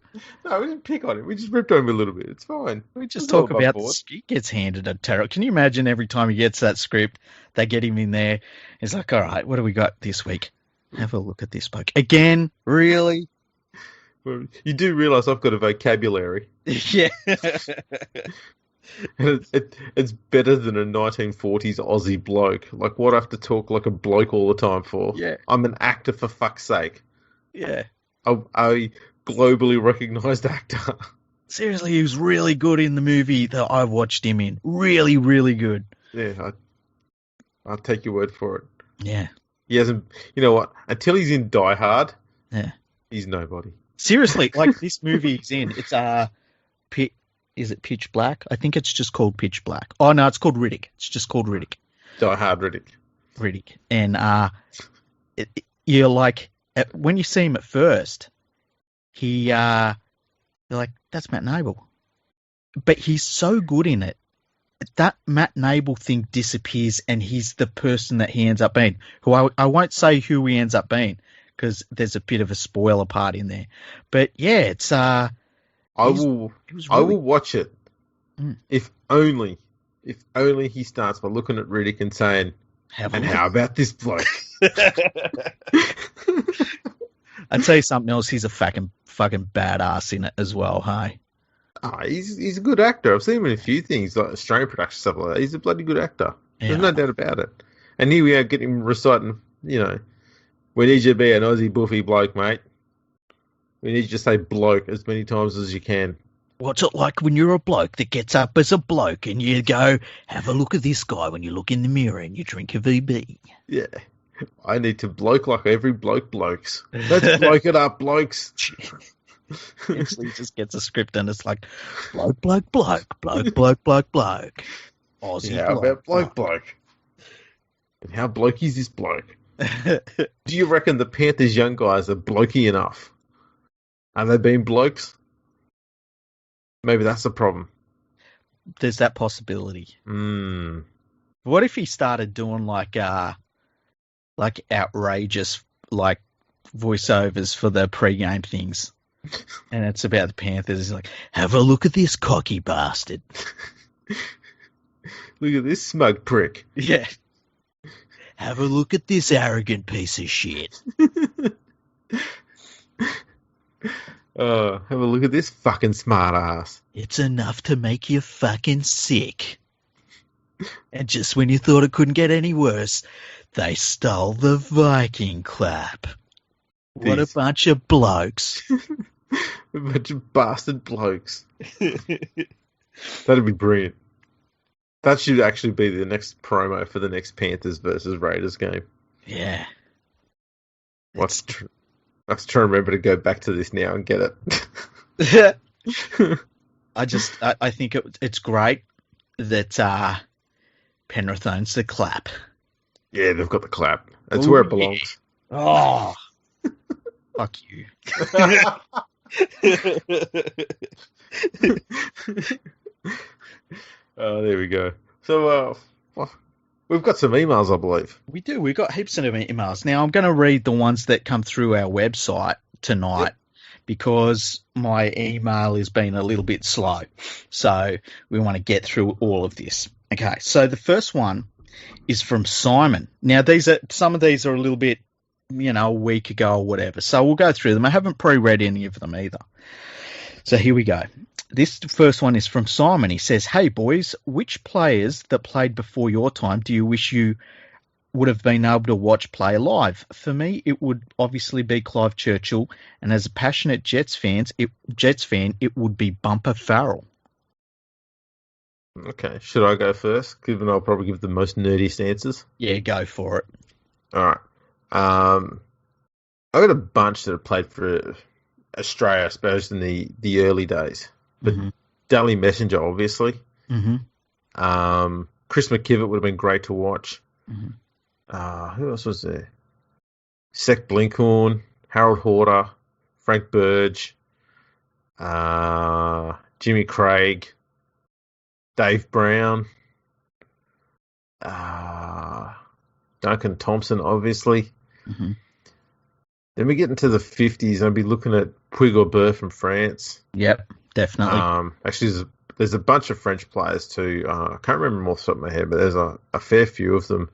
No, we didn't pick on him. We just ripped on him a little bit. It's fine. We just talk about he gets handed a tarot. Can you imagine every time he gets that script, they get him in there. It's like, all right, what do we got this week? Have a look at this book. Again, really? Well, you do realise I've got a vocabulary. Yeah. And it's better than a 1940s Aussie bloke. Like, what I have to talk like a bloke all the time for? Yeah. I'm an actor, for fuck's sake. Yeah. A globally recognised actor. Seriously, he was really good in the movie that I watched him in. Really, really good. Yeah, I'll take your word for it. Yeah. He hasn't, you know what, until he's in Die Hard, yeah, he's nobody. Seriously, like this movie he's in, it's is it Pitch Black? I think it's just called Pitch Black. Oh, no, it's called Riddick. It's just called Riddick. Die Hard Riddick. Riddick. And you're like, when you see him at first, you're like, that's Matt Nable. But he's so good in it. That Matt Nable thing disappears and he's the person that he ends up being. Who I won't say who he ends up being because there's a bit of a spoiler part in there. But yeah, it's... I will watch it if only he starts by looking at Riddick and saying, how about this bloke? I'd say something else. He's a fucking badass in it as well, hey? He's a good actor. I've seen him in a few things, like Australian production stuff like that. He's a bloody good actor. Yeah. There's no doubt about it. And here we are getting him reciting, we need you to be an Aussie buffy bloke, mate. We need you to say bloke as many times as you can. What's it like when you're a bloke that gets up as a bloke and you go, have a look at this guy when you look in the mirror and you drink a VB? Yeah. I need to bloke like every blokes. Let's bloke it up, blokes. Actually, he just gets a script and it's like, bloke. Aussie how about bloke? And how blokey is this bloke? Do you reckon the Panthers young guys are blokey enough? Have they been blokes? Maybe that's the problem. There's that possibility. What if he started doing like outrageous voiceovers for the pre-game things? And it's about the Panthers. He's like, have a look at this cocky bastard. Look at this smug prick. Yeah. Have a look at this arrogant piece of shit. Have a look at this fucking smart ass. It's enough to make you fucking sick. And just when you thought it couldn't get any worse, they stole the Viking Clap. What a bunch of blokes. A bunch of bastard blokes. That'd be brilliant. That should actually be the next promo for the next Panthers versus Raiders game. Yeah. I have to try and remember to go back to this now and get it. I think it's great that Penrith owns the Clap. Yeah, they've got the Clap. That's where it belongs. Yeah. Oh, fuck you. Oh, there we go. So, we've got some emails, I believe. We do. We've got heaps of emails. Now, I'm going to read the ones that come through our website tonight because my email has been a little bit slow. So, we want to get through all of this. Okay, so the first one is from Simon. Now, some of these are a little bit, a week ago or whatever. So, we'll go through them. I haven't pre-read any of them either. So, here we go. This first one is from Simon. He says, "Hey boys, which players that played before your time do you wish you would have been able to watch play live? For me, it would obviously be Clive Churchill, and as a passionate Jets fan, it would be Bumper Farrell." Okay, should I go first? Given I'll probably give the most nerdiest answers. Yeah, go for it. All right. I got a bunch that have played for Australia, I suppose, in the early days. But Dally Messenger, obviously. Mm-hmm. Chris McKivitt would have been great to watch. Mm-hmm. Who else was there? Sec Blinkhorn, Harold Horter, Frank Burge, Jimmy Craig, Dave Brown, Duncan Thompson, obviously. Mm-hmm. Then we get into the 50s, and I'd be looking at Puig Aubert from France. Yep, definitely. Actually, there's a bunch of French players too. I can't remember them off the top of my head, but there's a fair few of them.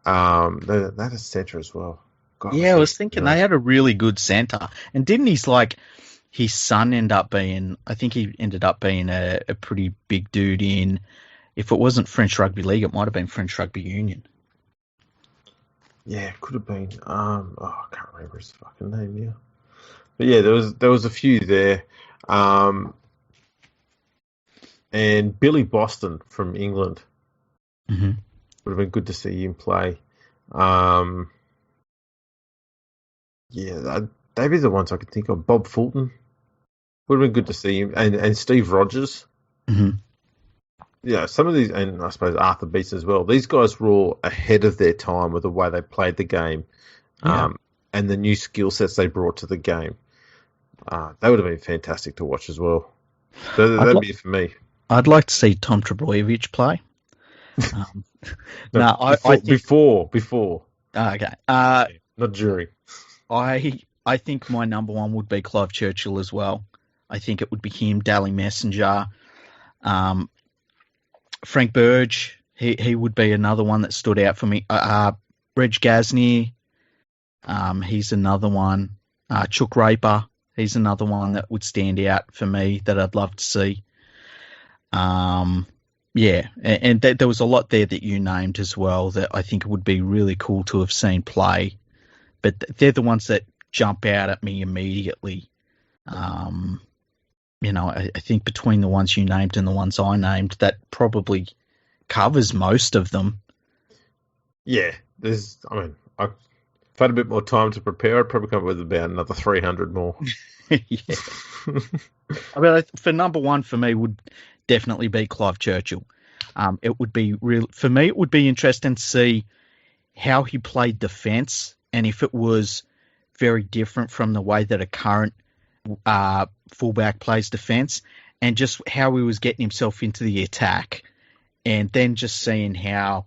That is centre as well. God, yeah, I was thinking they had a really good centre. And didn't his son end up being, I think he ended up being a pretty big dude in, if it wasn't French Rugby League, it might have been French Rugby Union. Yeah, it could have been. I can't remember his fucking name now. But yeah, there was a few there. And Billy Boston from England. Mm-hmm. Would have been good to see him play. Yeah, they'd be the ones I could think of. Bob Fulton. Would have been good to see him. And Steve Rogers. Mm-hmm. Yeah, some of these, and I suppose Arthur Beast as well, these guys were all ahead of their time with the way they played the game and the new skill sets they brought to the game. They would have been fantastic to watch as well. So that'd be it for me. I'd like to see Tom Trebojevic play. I think... Before. Okay. Not during. I think my number one would be Clive Churchill as well. I think it would be him, Dally Messenger, Frank Burge. He would be another one that stood out for me. Reg Gasnier, he's another one. Chook Raper, he's another one that would stand out for me that I'd love to see. Yeah, and there was a lot there that you named as well that I think would be really cool to have seen play. But they're the ones that jump out at me immediately. I think between the ones you named and the ones I named, that probably covers most of them. Yeah, if I had a bit more time to prepare, I'd probably come up with about another 300 more. Yeah. For number one for me would definitely be Clive Churchill. It would be for me. It would be interesting to see how he played defence and if it was very different from the way that a current fullback plays defence, and just how he was getting himself into the attack, and then just seeing how,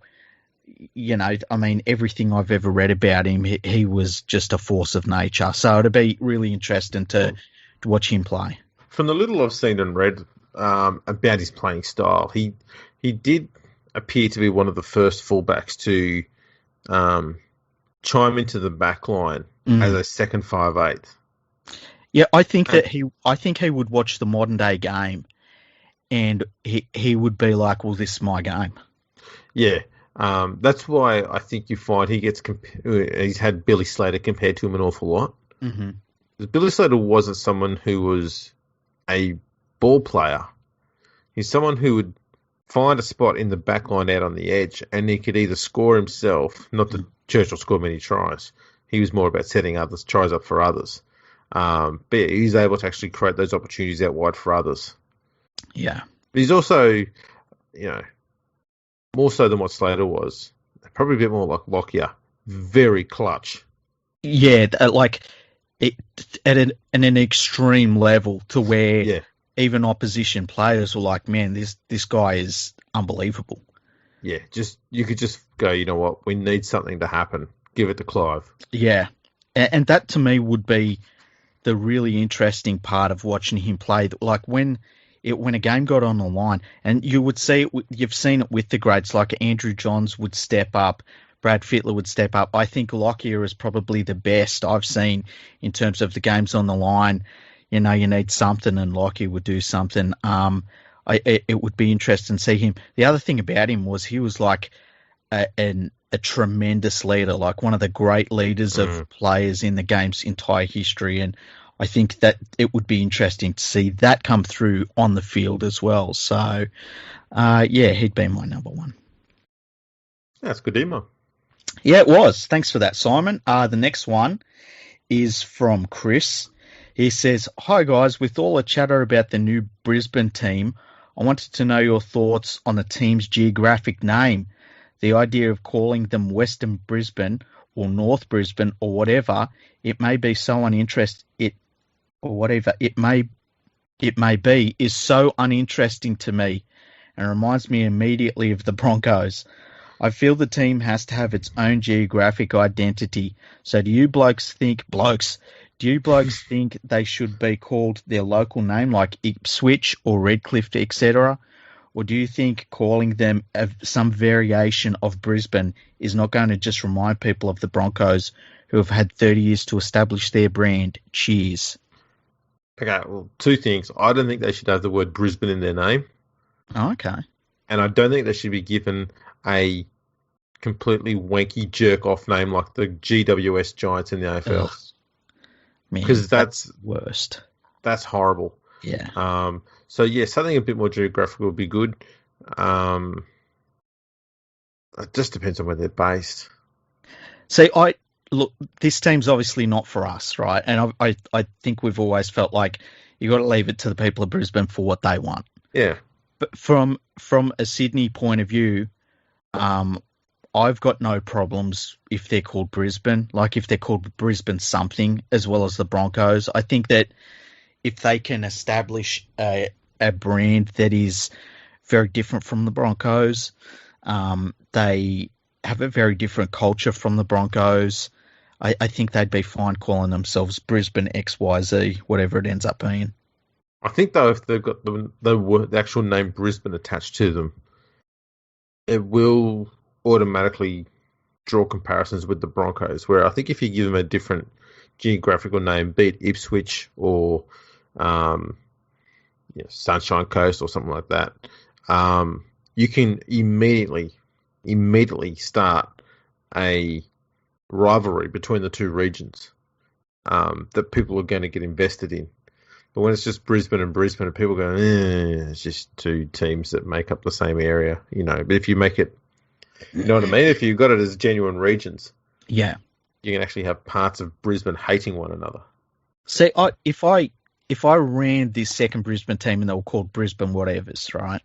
everything I've ever read about him, he was just a force of nature. So it'd be really interesting to watch him play. From the little I've seen and read about his playing style, he did appear to be one of the first fullbacks to chime into the back line as a second 5'8". Yeah, I think he would watch the modern day game, and he would be like, "Well, this is my game." Yeah, that's why I think you find he's had Billy Slater compared to him an awful lot. Mm-hmm. Billy Slater wasn't someone who was a ball player. He's someone who would find a spot in the back line out on the edge, and he could either score himself. Not that Churchill scored many tries. He was more about setting others tries up for others. But yeah, he's able to actually create those opportunities out wide for others. Yeah. But he's also, more so than what Slater was, probably a bit more like Lockyer, very clutch. Yeah, like it at an extreme level to where even opposition players were like, "Man, this guy is unbelievable." Yeah, you could just go, you know what, we need something to happen. Give it to Clive. Yeah, and that to me would be the really interesting part of watching him play. Like when a game got on the line, and you would see it, you've seen it with the greats, like Andrew Johns would step up, Brad Fittler would step up. I think Lockyer is probably the best I've seen in terms of the games on the line. you need something, and Lockie would do something. It would be interesting to see him. The other thing about him was he was like a tremendous leader, like one of the great leaders of players in the game's entire history. And I think that it would be interesting to see that come through on the field as well. So, he'd be my number one. That's good email. Yeah, it was. Thanks for that, Simon. The next one is from Chris. He says, "Hi guys, with all the chatter about the new Brisbane team, I wanted to know your thoughts on the team's geographic name. The idea of calling them Western Brisbane or North Brisbane or whatever it may be so is so uninteresting to me and reminds me immediately of the Broncos. I feel the team has to have its own geographic identity. So do you blokes think they should be called their local name like Ipswich or Redcliffe, etc.? Or do you think calling them some variation of Brisbane is not going to just remind people of the Broncos who have had 30 years to establish their brand? Cheers." Okay, well, two things. I don't think they should have the word Brisbane in their name. Oh, okay. And I don't think they should be given a completely wanky jerk-off name like the GWS Giants in the AFL. Because that's worst. That's horrible. Yeah. So, something a bit more geographical would be good. It just depends on where they're based. See, this team's obviously not for us, right? And I think we've always felt like you got to leave it to the people of Brisbane for what they want. Yeah. But from a Sydney point of view, I've got no problems if they're called Brisbane, like if they're called Brisbane something, as well as the Broncos. I think that if they can establish a brand that is very different from the Broncos, they have a very different culture from the Broncos, I think they'd be fine calling themselves Brisbane XYZ, whatever it ends up being. I think, though, if they've got the actual name Brisbane attached to them, it will automatically draw comparisons with the Broncos, where I think if you give them a different geographical name, be it Ipswich or Sunshine Coast or something like that, you can immediately start a rivalry between the two regions that people are going to get invested in. But when it's just Brisbane and people go, it's just two teams that make up the same area, But if you make it, you know what I mean? If you've got it as genuine regions, yeah, you can actually have parts of Brisbane hating one another. See, if I ran this second Brisbane team and they were called Brisbane whatevers, right?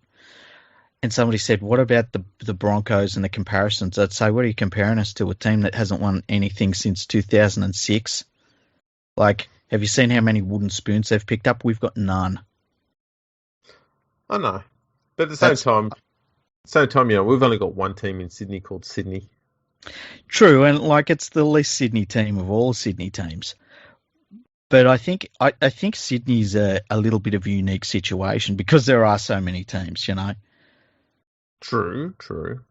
And somebody said, "What about the Broncos and the comparisons?" I'd say, "What are you comparing us to? A team that hasn't won anything since 2006? Like, have you seen how many wooden spoons they've picked up? We've got none." I know, but at the same time, we've only got one team in Sydney called Sydney. True, and it's the least Sydney team of all Sydney teams. But I think Sydney's a little bit of a unique situation because there are so many teams, True.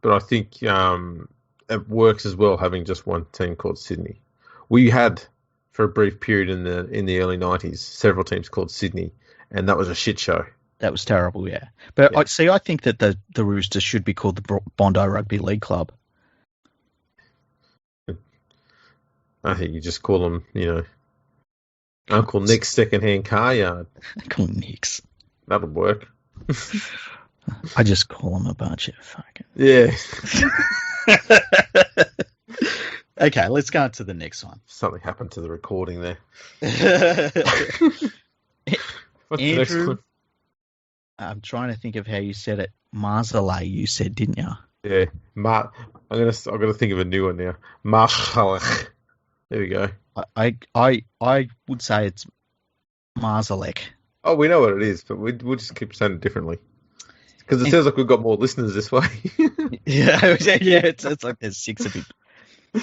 But I think it works as well having just one team called Sydney. We had, for a brief period in the early 90s, several teams called Sydney, and that was a shit show. That was terrible, yeah. But yeah. I think that the Roosters should be called the Bondi Rugby League Club. I think you just call them, Uncle Nick's second-hand car yard. Uncle Nick's. That'll work. I just call them a bunch of fucking... Yeah. Okay, let's go on to the next one. Something happened to the recording there. What's Andrew, the next one? I'm trying to think of how you said it. Marzaleh, you said, didn't you? Yeah. I'm gonna think of a new one now. Marzaleh. There we go. I would say it's Marzalek. Oh, we know what it is, but we'll just keep saying it differently. Because it sounds like we've got more listeners this way. yeah, it's like there's 6 of it.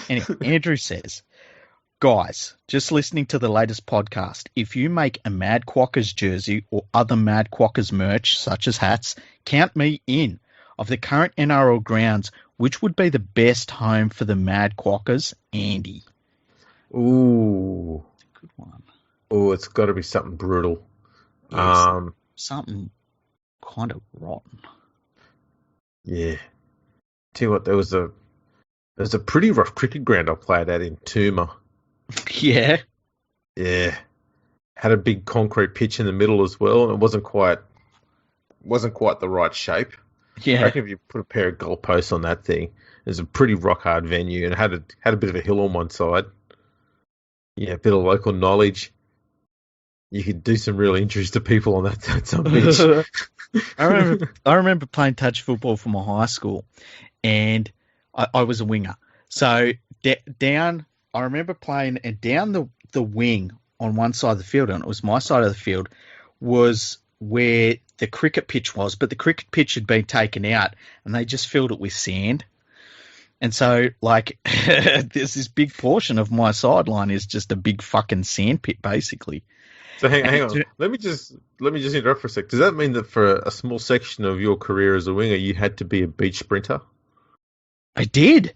Anyway, Andrew says, "Guys, just listening to the latest podcast, if you make a Mad Quackers jersey or other Mad Quackers merch, such as hats, count me in. Of the current NRL grounds, which would be the best home for the Mad Quackers? Andy." Ooh. Good one. Oh, it's got to be something brutal. Yes, something kind of rotten. Yeah. Tell you what, there's a pretty rough cricket ground I played at in Toomer. Yeah. Yeah. Had a big concrete pitch in the middle as well, and it wasn't quite the right shape. I Yeah. reckon if you put a pair of goalposts on that thing, it was a pretty rock hard venue and it had a bit of a hill on one side. Yeah, a bit of local knowledge. You could do some real injuries to people on that some pitch. I remember playing touch football for my high school, and I was a winger. So down, I remember playing, and down the wing on one side of the field, and it was my side of the field, was where the cricket pitch was, but the cricket pitch had been taken out, and they just filled it with sand. And so, like, there's this big portion of my sideline is just a big fucking sand pit, basically. So hang on. Let me just interrupt for a sec. Does that mean that for a small section of your career as a winger, you had to be a beach sprinter? I did.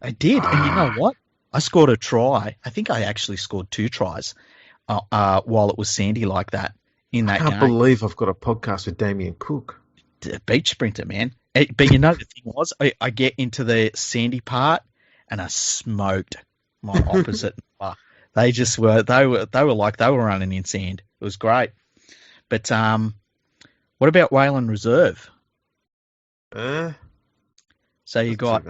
And you know what? I scored a try. I think I actually scored 2 tries while it was sandy like that in that game. I can't believe I've got a podcast with Damien Cook. Beach sprinter, man. But you know, the thing was, I get into the sandy part and I smoked my opposite. They just were. They were like they were running in sand. It was great. But what about Wayland Reserve? So you got.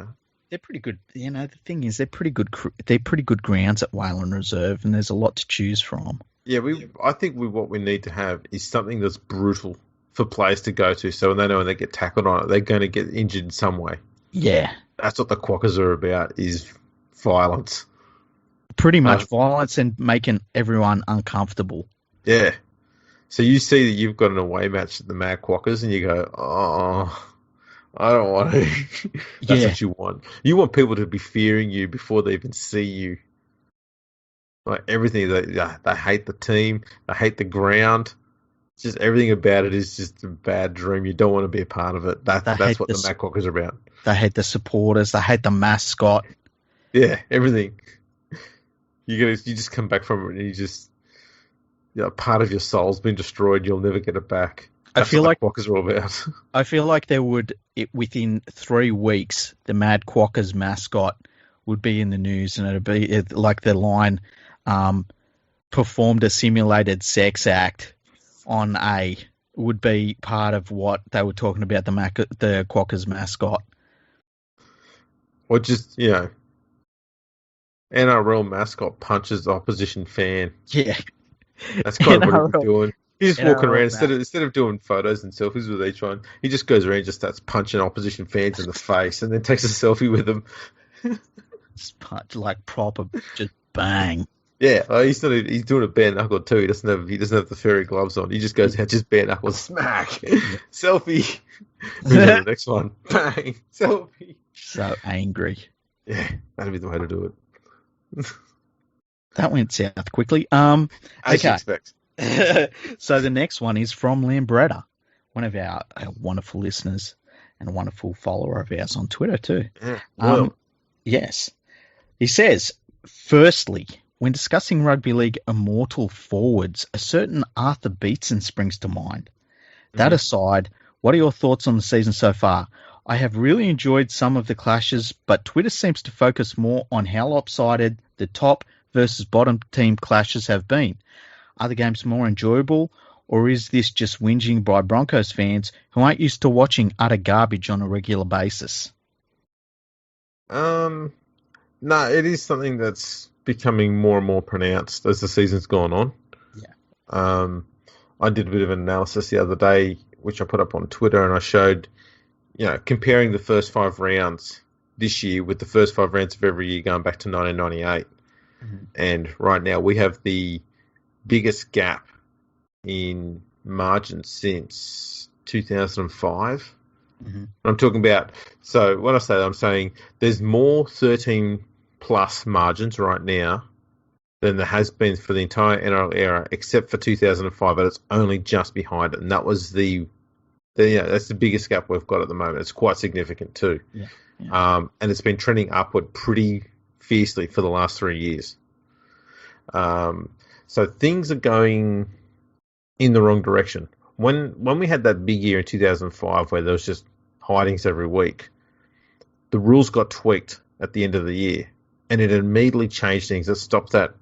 They're pretty good. You know, the thing is, they're pretty good. They're pretty good grounds at Wayland Reserve, and there's a lot to choose from. Yeah, I think what we need to have is something that's brutal for players to go to, so when they know when they get tackled on it, they're going to get injured in some way. Yeah, that's what the Quackers are about: is violence. Pretty much violence and making everyone uncomfortable. Yeah. So you see that you've got an away match at the Mad Quackers, and you go, "Oh, I don't want to." That's what you want. You want people to be fearing you before they even see you. Like everything, they hate the team, they hate the ground. Just everything about it is just a bad dream. You don't want to be a part of it. That's what the Mad Quackers are about. They hate the supporters. They hate the mascot. Yeah, everything. You just come back from it and you just, part of your soul's been destroyed. You'll never get it back. That's I feel what the Quackers are all about. I feel like within 3 weeks, the Mad Quackers mascot would be in the news, and it'd be like the line performed a simulated sex act would be part of what they were talking about the Quackers mascot. Or just, NRL mascot punches opposition fan. Yeah. That's kind of what he's doing. He's just walking around instead of doing photos and selfies with each one. He just goes around and just starts punching opposition fans in the face and then takes a selfie with them. Just punch like proper, just bang. Yeah, he's doing a bare knuckle too. He doesn't have the furry gloves on. He just goes out, just bare knuckle, smack, selfie. Move on to the next one, bang, selfie. So angry. Yeah, that'd be the way to do it. That went south quickly. As you expect. So the next one is from Lambretta, one of our wonderful listeners and a wonderful follower of ours on Twitter too. Yeah, yes. He says, firstly, when discussing rugby league immortal forwards, a certain Arthur Beetson springs to mind. That aside, what are your thoughts on the season so far? I have really enjoyed some of the clashes, but Twitter seems to focus more on how lopsided the top versus bottom team clashes have been. Are the games more enjoyable, or is this just whinging by Broncos fans who aren't used to watching utter garbage on a regular basis? No, it is something that's becoming more and more pronounced as the season's gone on. Yeah. I did a bit of an analysis the other day, which I put up on Twitter, and I showed, comparing the first 5 rounds this year with the first 5 rounds of every year going back to 1998. And right now we have the biggest gap in margin since 2005. I'm talking about, so when I say that, I'm saying there's more 13-plus margins right now than there has been for the entire NRL era, except for 2005, but it's only just behind it. And that was that's the biggest gap we've got at the moment. It's quite significant too. Yeah. And it's been trending upward pretty fiercely for the last 3 years. So things are going in the wrong direction. When we had that big year in 2005 where there was just hidings every week, the rules got tweaked at the end of the year, and it immediately changed things. It stopped that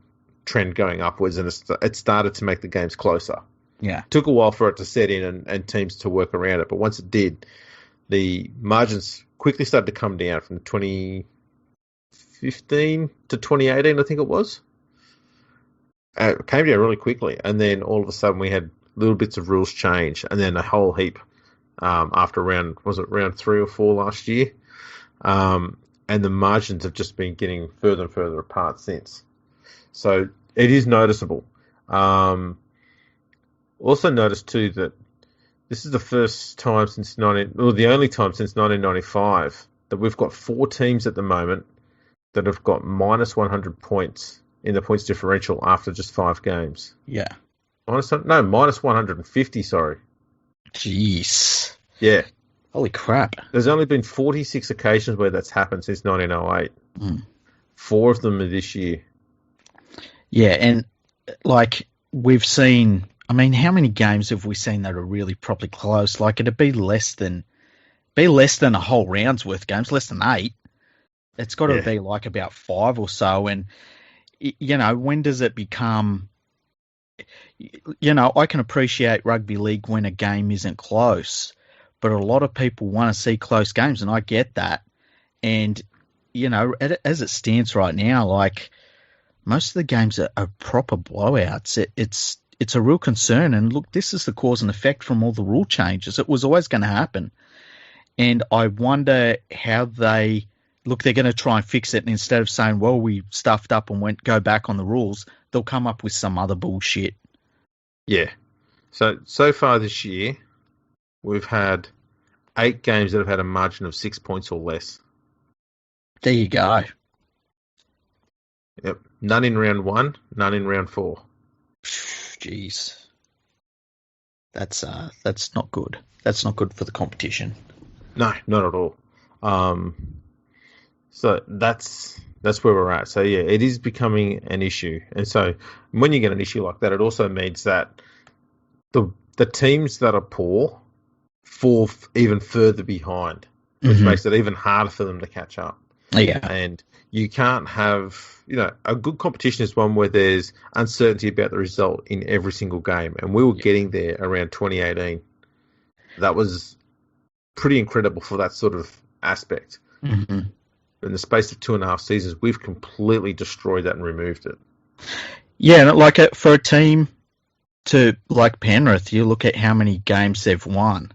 trend going upwards, and it started to make the games closer. Yeah. It took a while for it to set in and teams to work around it, but once it did, the margins quickly started to come down from 2015 to 2018, I think it was. It came down really quickly, and then all of a sudden we had little bits of rules change, and then a whole heap after round 3 or 4 last year. And the margins have just been getting further and further apart since. So it is noticeable. Also noticed too that this is the first time since the only time since 1995 that we've got 4 teams at the moment that have got minus 100 points in the points differential after just 5 games. Yeah. Minus 150, sorry. Jeez. Yeah. Holy crap. There's only been 46 occasions where that's happened since 1908. 4 of them are this year. Yeah, and like we've seen, I mean, how many games have we seen that are really properly close? Like it'd be less than a whole round's worth of games, less than 8. It's got to be like about 5 or so. And, you know, when does it become, you know, I can appreciate rugby league when a game isn't close, but a lot of people want to see close games, and I get that. And, you know, as it stands right now, like most of the games are proper blowouts. It's a real concern. And look, this is the cause and effect from all the rule changes. It was always going to happen. And I wonder how they're going to try and fix it. And instead of saying, well, we stuffed up and go back on the rules, they'll come up with some other bullshit. Yeah. So far this year, we've had 8 games that have had a margin of 6 points or less. There you go. Yep. None in round 1, none in round 4. Jeez. That's not good. That's not good for the competition. No, not at all. So that's where we're at. So yeah, it is becoming an issue. And so when you get an issue like that, it also means that the teams that are poor fall even further behind, which makes it even harder for them to catch up. Yeah. And you can't have, a good competition is one where there's uncertainty about the result in every single game. And we were getting there around 2018. That was pretty incredible for that sort of aspect. Mm-hmm. In the space of 2.5 seasons, we've completely destroyed that and removed it. Yeah, and like for a team like Penrith, you look at how many games they've won.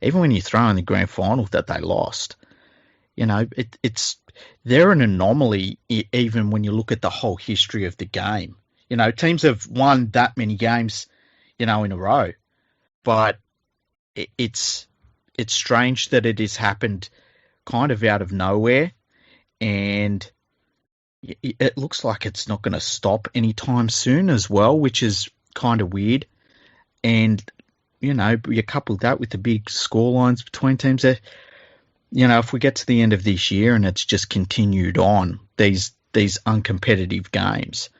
Even when you throw in the grand final that they lost, they're an anomaly. Even when you look at the whole history of the game, teams have won that many games, in a row, but it's strange that it has happened kind of out of nowhere. And it looks like it's not going to stop anytime soon as well, which is kind of weird. And, you couple that with the big score lines between teams there, if we get to the end of this year and it's just continued on, these uncompetitive games,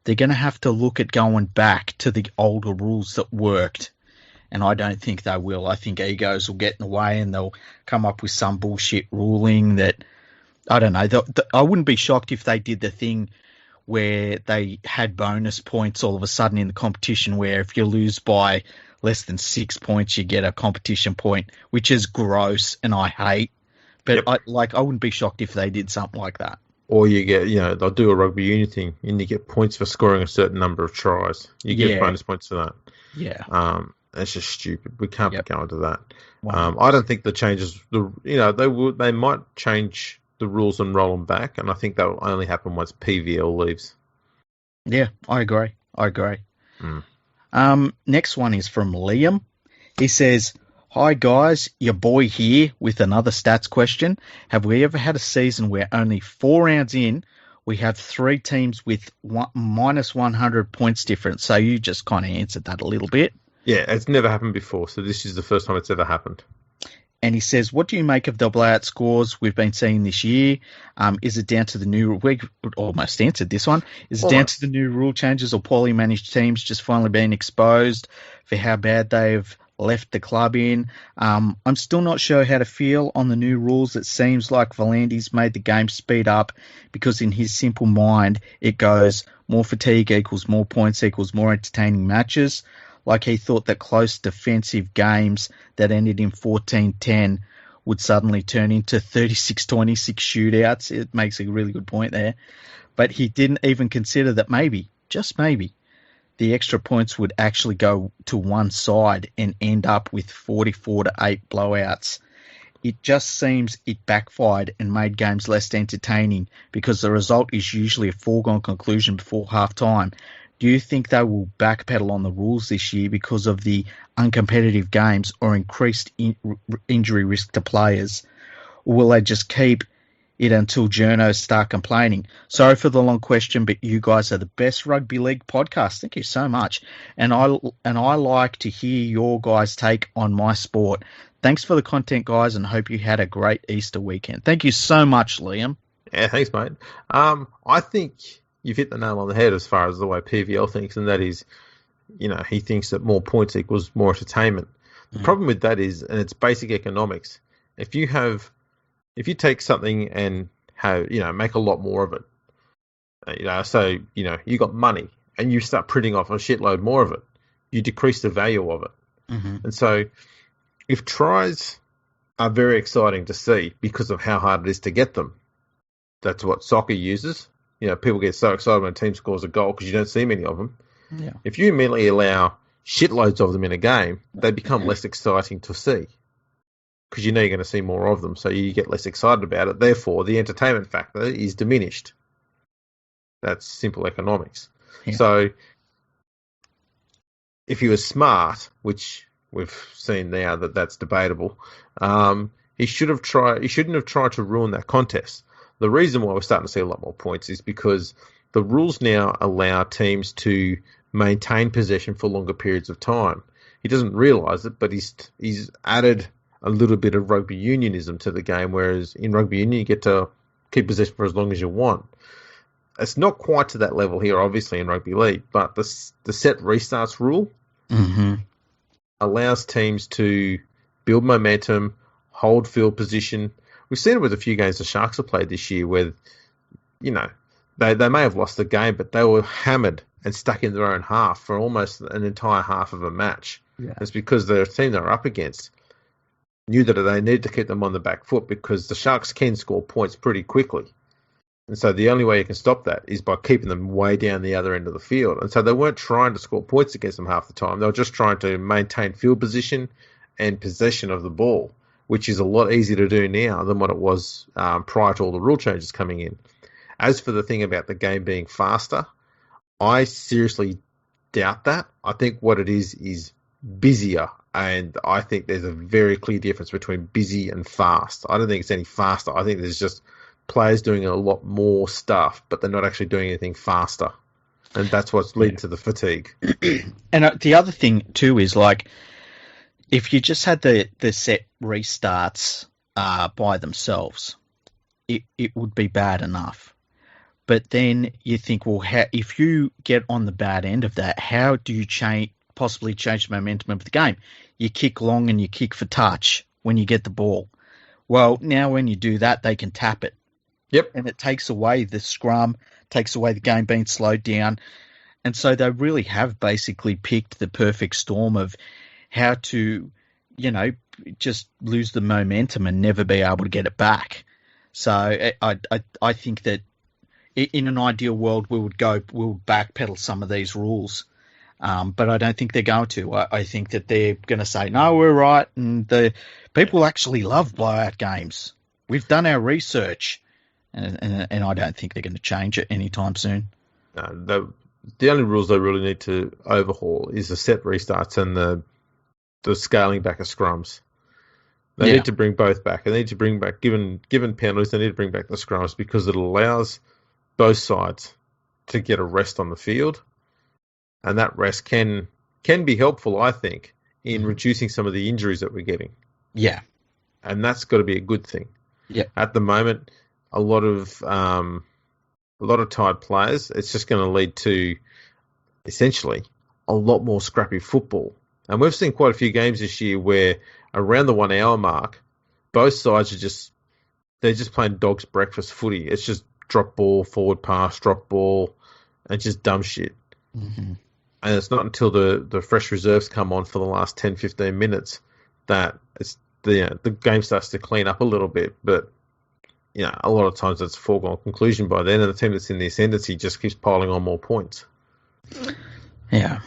they're going to have to look at going back to the older rules that worked. And I don't think they will. I think egos will get in the way and they'll come up with some bullshit ruling that, I don't know. I wouldn't be shocked if they did the thing where they had bonus points all of a sudden in the competition, where if you lose by less than 6 points, you get a competition point, which is gross and I hate. But I wouldn't be shocked if they did something like that. Or you get, they'll do a rugby union thing and you get points for scoring a certain number of tries. You get bonus points for that. Yeah. That's just stupid. We can't be going to that. Wow. I don't think the changes, they might change the rules and roll them back, and I think that will only happen once PVL leaves. Yeah, I agree. Next one is from Liam. He says, "Hi guys, your boy here with another stats question. Have we ever had a season where only 4 rounds in, we have 3 teams with minus 100 points difference?" So you just kind of answered that a little bit. Yeah, it's never happened before, so this is the first time it's ever happened. And he says, what do you make of the blowout scores we've been seeing this year? Is it down to the new... We almost answered this one. Is it down to the new rule changes or poorly managed teams just finally being exposed for how bad they've left the club in? I'm still not sure how to feel on the new rules. It seems like Volandi's made the game speed up because in his simple mind, it goes more fatigue equals more points equals more entertaining matches. Like he thought that close defensive games that ended in 14-10 would suddenly turn into 36-26 shootouts. It makes a really good point there. But he didn't even consider that maybe, just maybe, the extra points would actually go to one side and end up with 44-8 blowouts. It just seems it backfired and made games less entertaining because the result is usually a foregone conclusion before half-time. Do you think they will backpedal on the rules this year because of the uncompetitive games or increased injury risk to players? Or will they just keep it until journos start complaining? Sorry for the long question, but you guys are the best rugby league podcast. Thank you so much. And I like to hear your guys' take on my sport. Thanks for the content, guys, and hope you had a great Easter weekend. Thank you so much, Liam. Yeah, thanks, mate. I think you've hit the nail on the head as far as the way PVL thinks, and that is, he thinks that more points equals more entertainment. The problem with that is, and it's basic economics, if you take something and make a lot more of it, so you got money and you start printing off a shitload more of it, you decrease the value of it. Mm-hmm. And so if tries are very exciting to see because of how hard it is to get them, that's what soccer uses. People get so excited when a team scores a goal because you don't see many of them. Yeah. If you immediately allow shitloads of them in a game, they become less exciting to see because you're going to see more of them, so you get less excited about it. Therefore, the entertainment factor is diminished. That's simple economics. Yeah. So if he was smart, which we've seen now that's debatable, he shouldn't have tried to ruin that contest. The reason why we're starting to see a lot more points is because the rules now allow teams to maintain possession for longer periods of time. He doesn't realise it, but he's added a little bit of rugby unionism to the game, whereas in rugby union you get to keep possession for as long as you want. It's not quite to that level here, obviously, in rugby league, but the set restarts rule allows teams to build momentum, hold field position. We've seen it with a few games the Sharks have played this year where, they may have lost the game, but they were hammered and stuck in their own half for almost an entire half of a match. Yeah. It's because the team they were up against knew that they needed to keep them on the back foot because the Sharks can score points pretty quickly. And so the only way you can stop that is by keeping them way down the other end of the field. And so they weren't trying to score points against them half the time. They were just trying to maintain field position and possession of the ball, which is a lot easier to do now than what it was prior to all the rule changes coming in. As for the thing about the game being faster, I seriously doubt that. I think what it is busier, and I think there's a very clear difference between busy and fast. I don't think it's any faster. I think there's just players doing a lot more stuff, but they're not actually doing anything faster. And that's what's leading to the fatigue. And the other thing, too, is if you just had the set restarts by themselves, it would be bad enough. But then you think, well, if you get on the bad end of that, how do you possibly change the momentum of the game? You kick long and you kick for touch when you get the ball. Well, now when you do that, they can tap it. Yep. And it takes away the scrum, takes away the game being slowed down. And so they really have basically picked the perfect storm of how to, just lose the momentum and never be able to get it back. So I think that in an ideal world we'll backpedal some of these rules, but I don't think they're going to. I think that they're going to say no, we're right, and the people actually love blowout games. We've done our research, and I don't think they're going to change it anytime soon. No, the only rules they really need to overhaul is the set restarts and the scaling back of scrums. They need to bring both back. They need to bring back, given penalties, they need to bring back the scrums because it allows both sides to get a rest on the field. And that rest can be helpful, I think, in reducing some of the injuries that we're getting. Yeah. and that's got to be a good thing. Yeah. At the moment, a lot of tired players. It's just going to lead to essentially a lot more scrappy football. And we've seen quite a few games this year where around the 1 hour mark, both sides they're just playing dog's breakfast footy. It's just drop ball, forward pass, drop ball, and just dumb shit. Mm-hmm. And it's not until the fresh reserves come on for the last 10, 15 minutes that the game starts to clean up a little bit. But a lot of times it's a foregone conclusion by then, and the team that's in the ascendancy just keeps piling on more points. Yeah.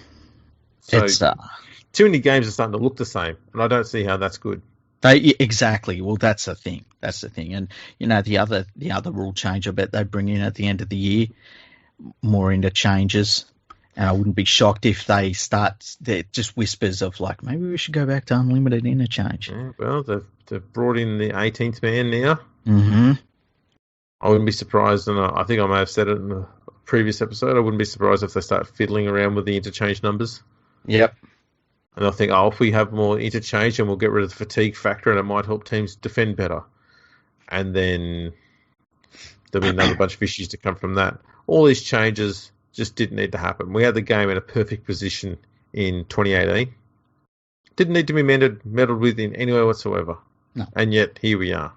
So too many games are starting to look the same, and I don't see how that's good. Exactly. Well, that's the thing. And the other rule change, I bet they bring in at the end of the year more interchanges, and I wouldn't be shocked if they start. They're just whispers of like maybe we should go back to unlimited interchange. Yeah, well, they've brought in the 18th man now. Mm-hmm. I wouldn't be surprised, and I think I may have said it in a previous episode. I wouldn't be surprised if they start fiddling around with the interchange numbers. Yep. And they'll think, if we have more interchange, and we'll get rid of the fatigue factor, and it might help teams defend better. And then there'll be another bunch of issues to come from that. All these changes just didn't need to happen. We had the game in a perfect position in 2018. Didn't need to be meddled with in any way whatsoever. No. And yet, here we are.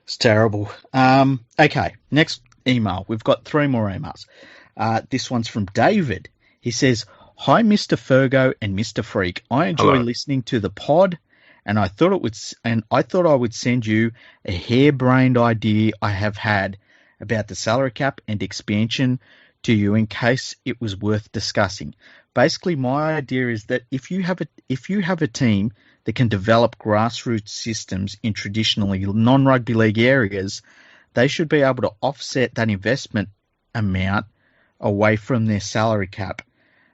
It's terrible. Okay, next email. We've got 3 more emails. This one's from David. He says, "Hi, Mr. Fergo and Mr. Freak. I enjoy listening to the pod, and I thought I would send you a harebrained idea I have had about the salary cap and expansion to you in case it was worth discussing. Basically, my idea is that if you have a team that can develop grassroots systems in traditionally non-rugby league areas, they should be able to offset that investment amount away from their salary cap.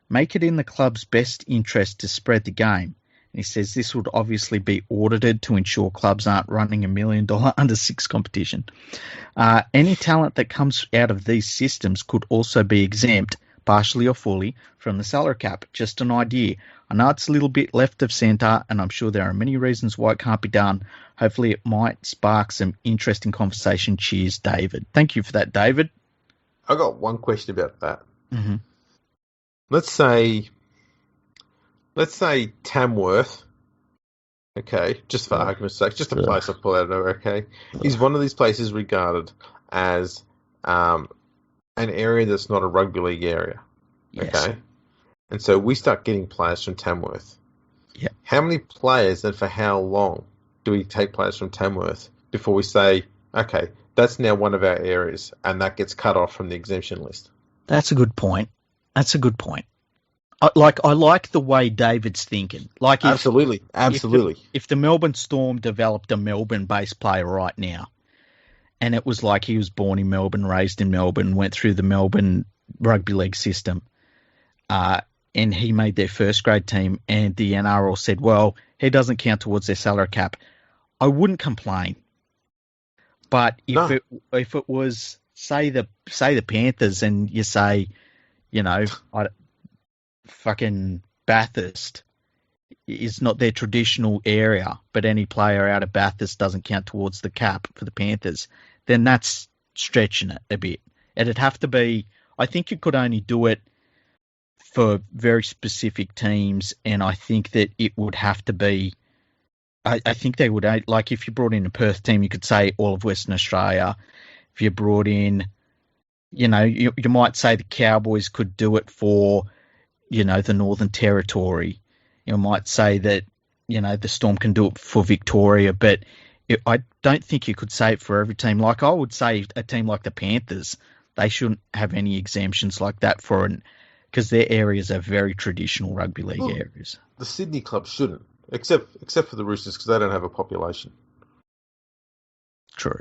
Make it in the club's best interest to spread the game." And he says this would obviously be audited to ensure clubs aren't running $1 million under 6 competition. Any talent that comes out of these systems could also be exempt, partially or fully, from the salary cap. Just an idea. I know it's a little bit left of centre, and I'm sure there are many reasons why it can't be done. Hopefully it might spark some interesting conversation. Cheers, David. Thank you for that, David. I got one question about that. Mm-hmm. Let's say Tamworth, okay, just for argument's sake, just a place I've pulled out of nowhere, okay, is one of these places regarded as an area that's not a rugby league area, okay? Yes. And so we start getting players from Tamworth. Yeah. How many players and for how long do we take players from Tamworth before we say, okay, that's now one of our areas and that gets cut off from the exemption list? That's a good point. I like the way David's thinking. Absolutely. If the Melbourne Storm developed a Melbourne-based player right now, and it was like he was born in Melbourne, raised in Melbourne, went through the Melbourne rugby league system, and he made their first grade team, and the NRL said, well, he doesn't count towards their salary cap, I wouldn't complain. But if it was say the Panthers, and you say, fucking Bathurst is not their traditional area, but any player out of Bathurst doesn't count towards the cap for the Panthers, then that's stretching it a bit. It'd have to be, I think you could only do it for very specific teams, and I think that it would have to be, I think they would, like if you brought in a Perth team, you could say all of Western Australia. If you brought in, you might say the Cowboys could do it for, the Northern Territory. You might say that, the Storm can do it for Victoria, but I don't think you could say it for every team. Like I would say a team like the Panthers, they shouldn't have any exemptions like that because their areas are very traditional rugby league areas. The Sydney club shouldn't, except for the Roosters because they don't have a population. True.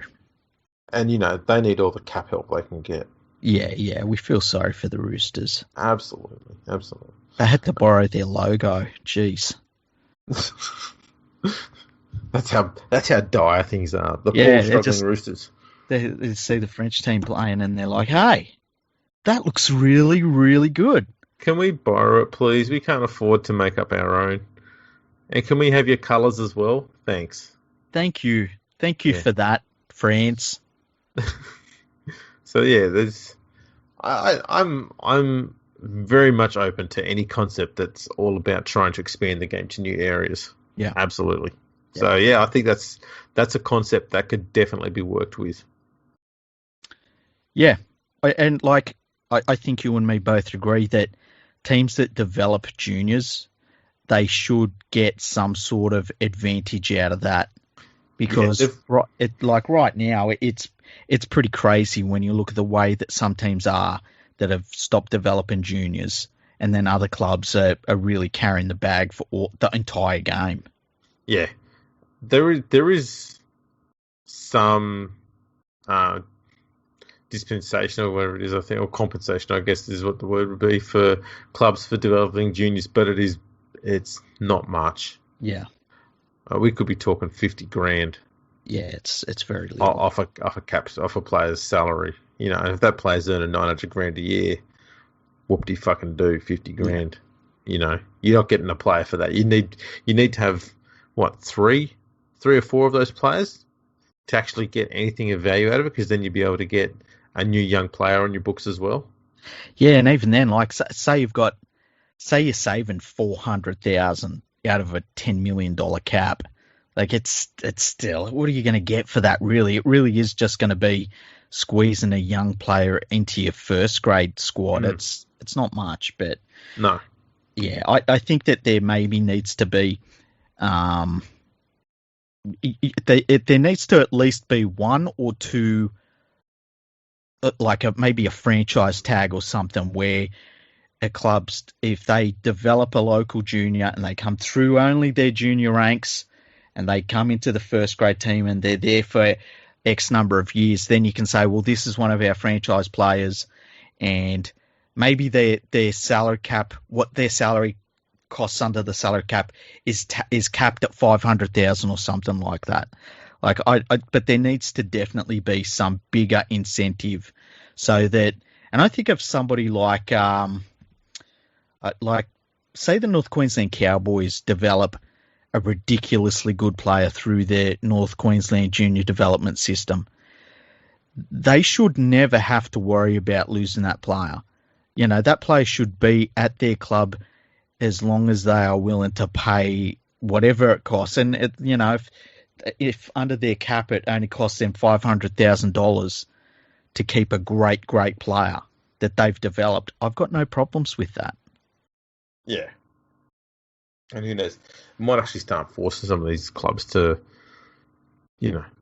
And, they need all the cap help they can get. Yeah, we feel sorry for the Roosters. Absolutely. They had to borrow their logo. Jeez. That's how dire things are. The poor struggling Roosters. They see the French team playing and they're like, hey, that looks really, really good. Can we borrow it, please? We can't afford to make up our own. And can we have your colours as well? Thanks. Thank you for that, France. So yeah, I'm very much open to any concept that's all about trying to expand the game to new areas. Yeah, absolutely. yeah. So yeah, I think that's a concept that could definitely be worked with. Yeah, I think you and me both agree that teams that develop juniors, they should get some sort of advantage out of that, because right now it's pretty crazy when you look at the way that some teams are that have stopped developing juniors, and then other clubs are really carrying the bag for the entire game. Yeah, there is some dispensation or whatever it is, I think, or compensation, I guess is what the word would be, for clubs for developing juniors, but it's not much. Yeah. We could be talking 50 grand. Yeah, it's very little. Off a player's salary. You know, if that player's earning 900 grand a year, whoop-de fucking do 50 grand. Yeah. You know, you're not getting a player for that. You need to have what, three or four of those players to actually get anything of value out of it, because then you'd be able to get a new young player on your books as well. Yeah, and even then, like, say you're saving $400,000 out of a $10 million cap. Like, it's still, what are you going to get for that, really? It really is just going to be squeezing a young player into your first grade squad. It's not much, but no. Yeah, I think that there maybe needs to be there needs to at least be one or two, like maybe a franchise tag or something, where a club's, if they develop a local junior and they come through only their junior ranks and they come into the first grade team and they're there for X number of years, then you can say, well, this is one of our franchise players, and maybe their salary cap, what their salary costs under the salary cap is capped at 500,000 or something like that. Like but there needs to definitely be some bigger incentive, so that, and I think of somebody like say the North Queensland Cowboys develop a ridiculously good player through their North Queensland junior development system. They should never have to worry about losing that player. You know, that player should be at their club as long as they are willing to pay whatever it costs. And, if under their cap it only costs them $500,000 to keep a great player that they've developed, I've got no problems with that. Yeah. And who knows, it might actually start forcing some of these clubs to,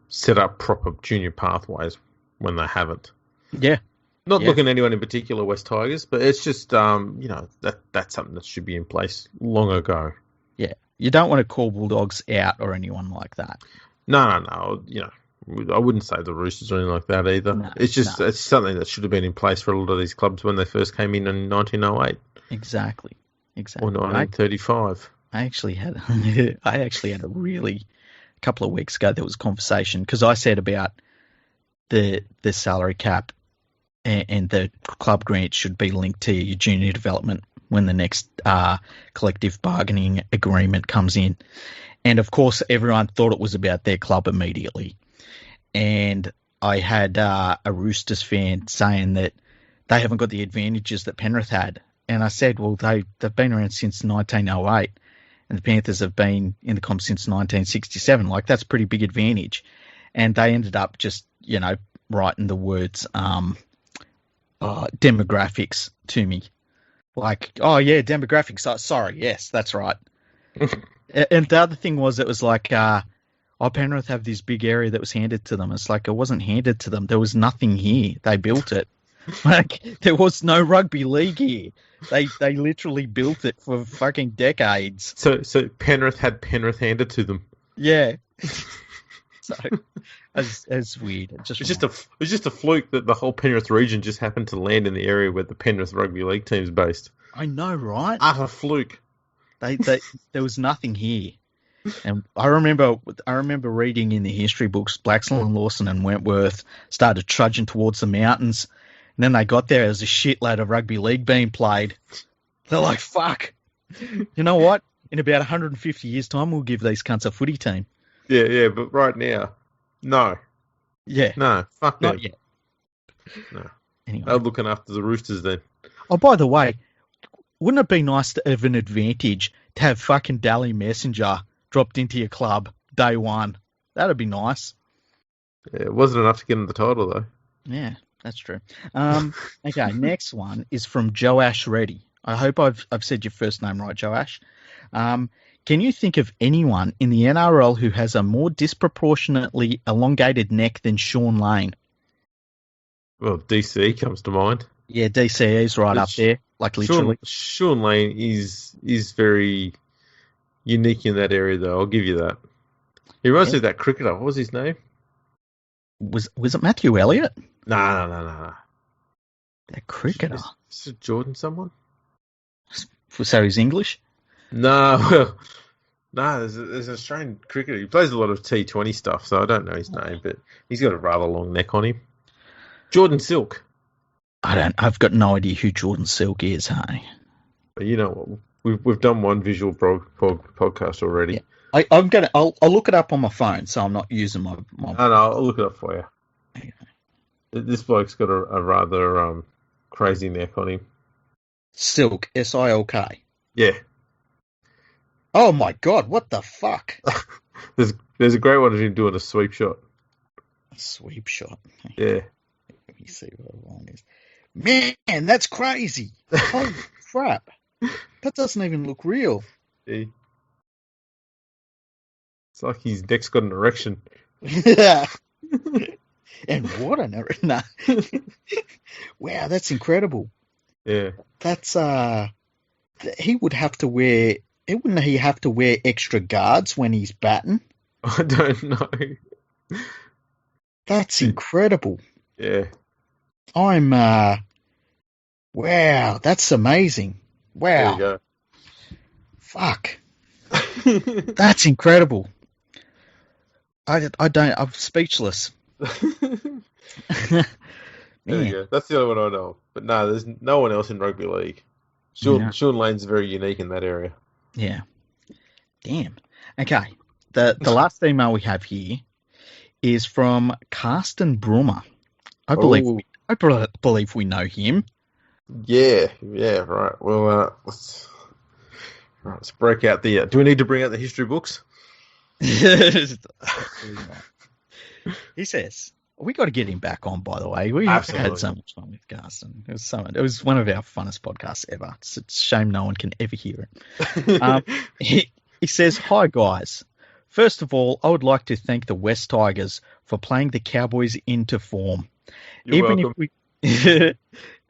set up proper junior pathways when they haven't. Yeah. Not looking at anyone in particular, West Tigers, but it's just, that's something that should be in place long ago. Yeah. You don't want to call Bulldogs out or anyone like that. No. I wouldn't say the Roosters or anything like that either. No, it's something that should have been in place for a lot of these clubs when they first came in 1908. Exactly. Or 1935. I actually had a couple of weeks ago, there was a conversation, because I said about the salary cap and the club grant should be linked to your junior development when the next collective bargaining agreement comes in. And of course, everyone thought it was about their club immediately. And I had a Roosters fan saying that they haven't got the advantages that Penrith had. And I said, well, they've been around since 1908, and the Panthers have been in the comp since 1967. Like, that's a pretty big advantage. And they ended up just, writing the words demographics to me. Like, oh, yeah, demographics. Oh, sorry, yes, that's right. And the other thing was, it was like, Penrith have this big area that was handed to them. It's like, it wasn't handed to them. There was nothing here. They built it. Like, there was no rugby league here. They literally built it for fucking decades. So Penrith had Penrith handed to them. Yeah. So it's weird. It's just a fluke that the whole Penrith region just happened to land in the area where the Penrith Rugby League team's based. I know, right? Utter fluke. There was nothing here. And I remember reading in the history books, Blaxland, Lawson and Wentworth started trudging towards the mountains. And then they got there, there was a shitload of rugby league being played. They're like, fuck. You know what? In about 150 years' time, we'll give these cunts a footy team. Yeah, but right now, no. Yeah. No, fuck them. Not yet. No. Anyway. They're looking after the Roosters then. Oh, by the way, wouldn't it be nice to have an advantage to have fucking Daly Messenger dropped into your club day one? That'd be nice. Yeah, it wasn't enough to get him the title, though. Yeah, that's true. Okay, next one is from Joash Reddy. I hope I've said your first name right, Joash. Can you think of anyone in the NRL who has a more disproportionately elongated neck than Sean Lane? Well, DC comes to mind. Yeah, DCE is right up there, like literally. Sean Lane is very unique in that area, though. I'll give you that. He reminds me of that cricketer. What was his name? Was it Matthew Elliott? No. That cricketer. Is it Jordan someone? So he's English? No, there's an Australian cricketer. He plays a lot of T20 stuff, so I don't know his name, but he's got a rather long neck on him. Jordan Silk. I've got no idea who Jordan Silk is, hey? But you know what? We've done one visual podcast already. Yeah. I'll look it up on my phone, so I'm not using my. No, I'll look it up for you. Okay. This bloke's got a rather crazy neck on him. Silk, S-I-L-K. Yeah. Oh my God! What the fuck? there's a great one of him doing a sweep shot. A sweep shot. Yeah. Let me see what one is. Man, that's crazy! Holy crap! That doesn't even look real. Yeah. It's like his neck's got an erection. Yeah. And what an erection! Nah. Wow, that's incredible. Yeah. That's he would have to wear. Wouldn't he have to wear extra guards when he's batting? I don't know. That's incredible. Yeah. I'm wow, that's amazing. Wow. There you go. Fuck. That's incredible. I'm speechless. There you go. That's the only one I know. But no, there's no one else in rugby league. Sean Lane's very unique in that area. Yeah. Damn. Okay. The last email we have here is from Carsten Brummer. I believe we know him. Yeah, right. Well, let's break out the. Do we need to bring out the history books? He says, we got to get him back on, by the way. We had so much fun with Carsten. It was one of our funnest podcasts ever. It's a shame no one can ever hear it. He says, hi, guys. First of all, I would like to thank the West Tigers for playing the Cowboys into form. Even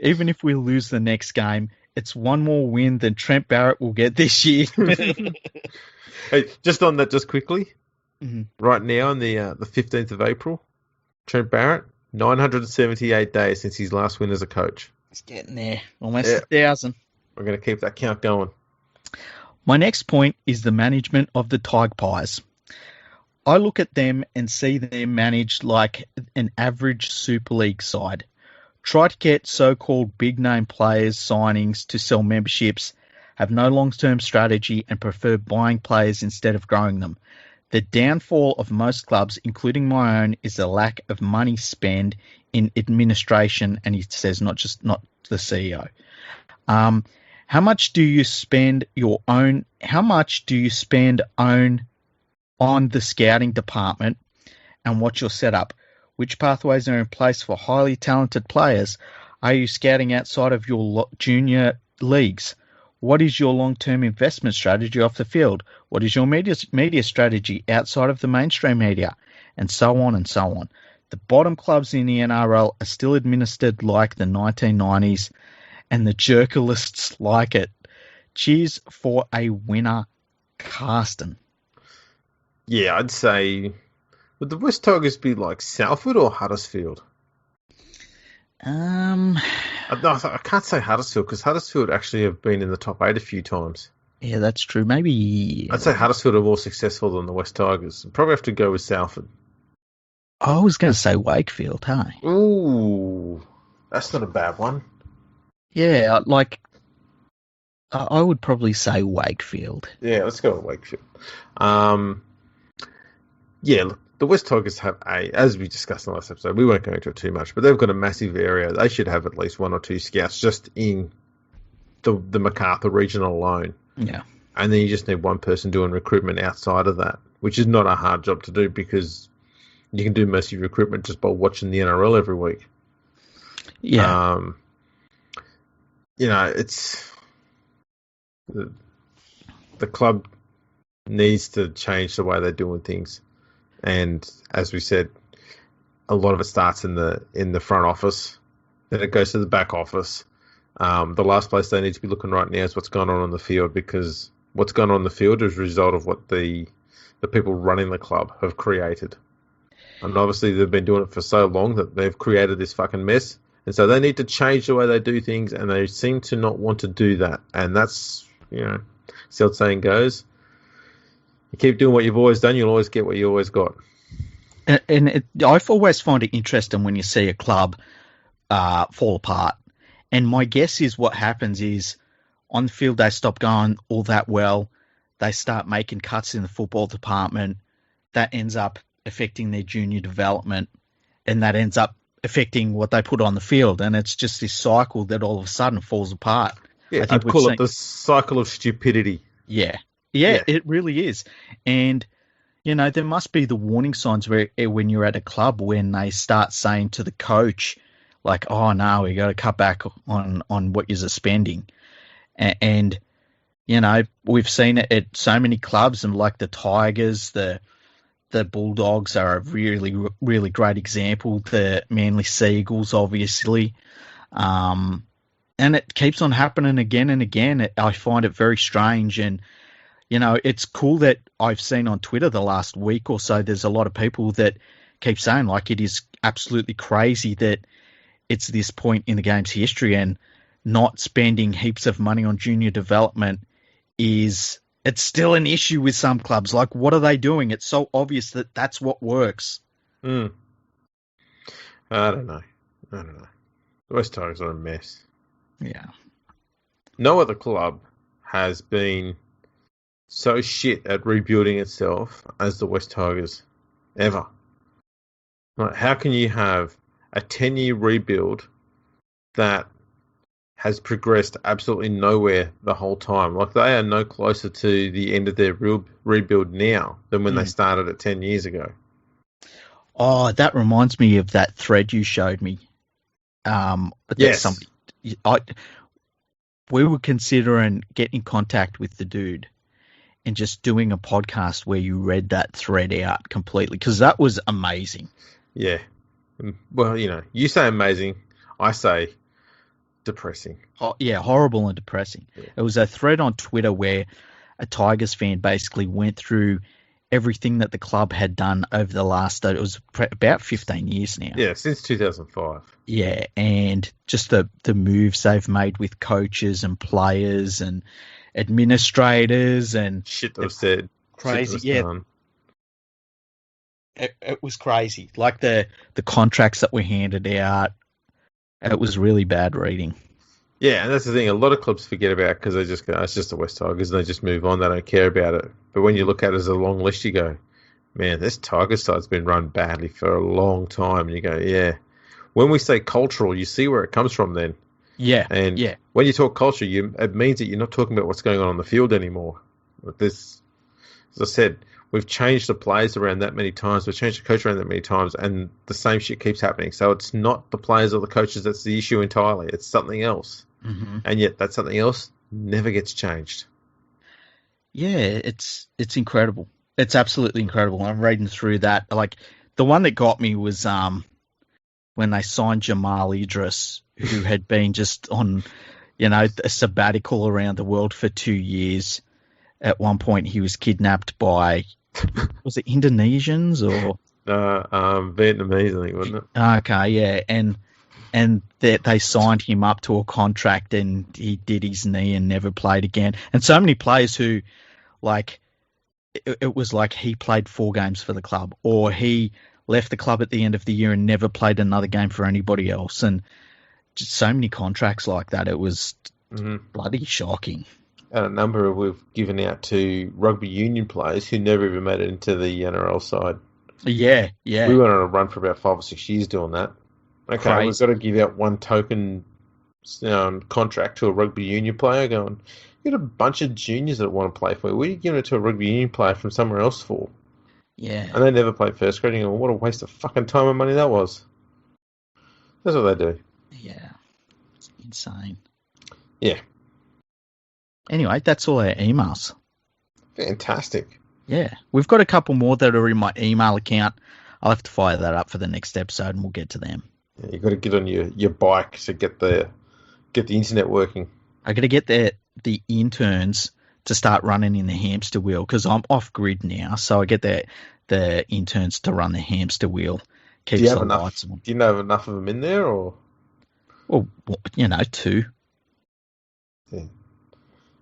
if we lose the next game, it's one more win than Trent Barrett will get this year. Hey, just on that, just quickly. Mm-hmm. Right now, on the 15th of April, Trent Barrett, 978 days since his last win as a coach. It's getting there. Almost 1,000. We're going to keep that count going. My next point is the management of the Tigpies. I look at them and see them managed like an average Super League side. Try to get so-called big-name players signings to sell memberships, have no long-term strategy and prefer buying players instead of growing them. The downfall of most clubs, including my own, is the lack of money spent in administration, and he says not the CEO. How much do you spend on the scouting department, and what's your setup? Which pathways are in place for highly talented players? Are you scouting outside of your junior leagues? What is your long-term investment strategy off the field? What is your media strategy outside of the mainstream media? And so on and so on. The bottom clubs in the NRL are still administered like the 1990s, and the jerkalists like it. Cheers for a winner, Carsten. Yeah, I'd say, would the West Tigers be like Salford or Huddersfield? I can't say Huddersfield because Huddersfield actually have been in the top 8 a few times. Yeah, that's true. Maybe I'd say Huddersfield are more successful than the West Tigers. Probably have to go with Salford. I was going to say Wakefield, hey? Ooh, that's not a bad one. Yeah, like I would probably say Wakefield. Yeah, let's go with Wakefield. Yeah, look, the West Tigers have as we discussed in the last episode, we won't go into it too much, but they've got a massive area. They should have at least one or two scouts just in the MacArthur region alone. Yeah. And then you just need one person doing recruitment outside of that, which is not a hard job to do because you can do most of your recruitment just by watching the NRL every week. Yeah. It's the club needs to change the way they're doing things. And as we said, a lot of it starts in the front office, then it goes to the back office. The last place they need to be looking right now is what's going on the field, because what's going on the field is a result of what the people running the club have created. And obviously they've been doing it for so long that they've created this fucking mess. And so they need to change the way they do things, and they seem to not want to do that. And that's, as the old saying goes, you keep doing what you've always done, you'll always get what you always got. And I always find it interesting when you see a club fall apart. And my guess is what happens is on the field they stop going all that well. They start making cuts in the football department. That ends up affecting their junior development, and that ends up affecting what they put on the field. And it's just this cycle that all of a sudden falls apart. Yeah, I'd call it the cycle of stupidity. Yeah, it really is. And, there must be the warning signs where when you're at a club when they start saying to the coach, like, oh, no, we got to cut back on what you're spending. And, we've seen it at so many clubs, and like the Tigers, the Bulldogs are a really, really great example. The Manly Seagulls, obviously. And it keeps on happening again and again. I find it very strange. And, it's cool that I've seen on Twitter the last week or so, there's a lot of people that keep saying, like, it is absolutely crazy that it's this point in the game's history, and not spending heaps of money on junior development it's still an issue with some clubs. Like, what are they doing? It's so obvious that that's what works. I don't know. The West Tigers are a mess. Yeah. No other club has been so shit at rebuilding itself as the West Tigers, ever. Like, how can you have a 10-year rebuild that has progressed absolutely nowhere the whole time? Like, they are no closer to the end of their rebuild now than when they started it 10 years ago. Oh, that reminds me of that thread you showed me. Yes. We were considering getting in contact with the dude and just doing a podcast where you read that thread out completely, because that was amazing. Yeah. Well, you say amazing, I say depressing. Oh, yeah, horrible and depressing. Yeah. It was a thread on Twitter where a Tigers fan basically went through everything that the club had done over the last, it was about 15 years now. Yeah, since 2005. Yeah, and just the moves they've made with coaches and players and administrators and shit they've said. Crazy, yeah. It was crazy. Like the contracts that were handed out, it was really bad reading. Yeah, and that's the thing. A lot of clubs forget about because they just go, it's just the West Tigers, and they just move on. They don't care about it. But when you look at it as a long list, you go, man, this Tigers side's been run badly for a long time. And you go, yeah. When we say cultural, you see where it comes from then. Yeah. And when you talk culture, it means that you're not talking about what's going on the field anymore. This, as I said, we've changed the players around that many times. We've changed the coach around that many times, and the same shit keeps happening. So it's not the players or the coaches that's the issue entirely. It's something else. Mm-hmm. And yet that something else never gets changed. Yeah, it's incredible. It's absolutely incredible. I'm reading through that. Like, the one that got me was when they signed Jamal Idris, who had been just on, a sabbatical around the world for 2 years. At one point, he was kidnapped by, was it Indonesians or? Vietnamese, I think, wasn't it? Okay, yeah. And they signed him up to a contract, and he did his knee and never played again. And so many players who, like, it was like he played 4 games for the club, or he left the club at the end of the year and never played another game for anybody else. And just so many contracts like that. It was bloody shocking. And a number we've given out to rugby union players who never even made it into the NRL side. Yeah, yeah. We went on a run for about 5 or 6 years doing that. Okay, Crazy. we've got to give out one token contract to a rugby union player going, you got a bunch of juniors that want to play for you. What are you giving it to a rugby union player from somewhere else for? Yeah. And they never played first grade. Well, what a waste of fucking time and money that was. That's what they do. Yeah. It's insane. Yeah. Anyway, that's all our emails. Fantastic. Yeah. We've got a couple more that are in my email account. I'll have to fire that up for the next episode and we'll get to them. Yeah, you got to get on your bike to get the internet working. I got to get the interns to start running in the hamster wheel because I'm off grid now. So I get the interns to run the hamster wheel. Keeps the lights on. Do you have enough of them in there, or? Well, 2. Yeah.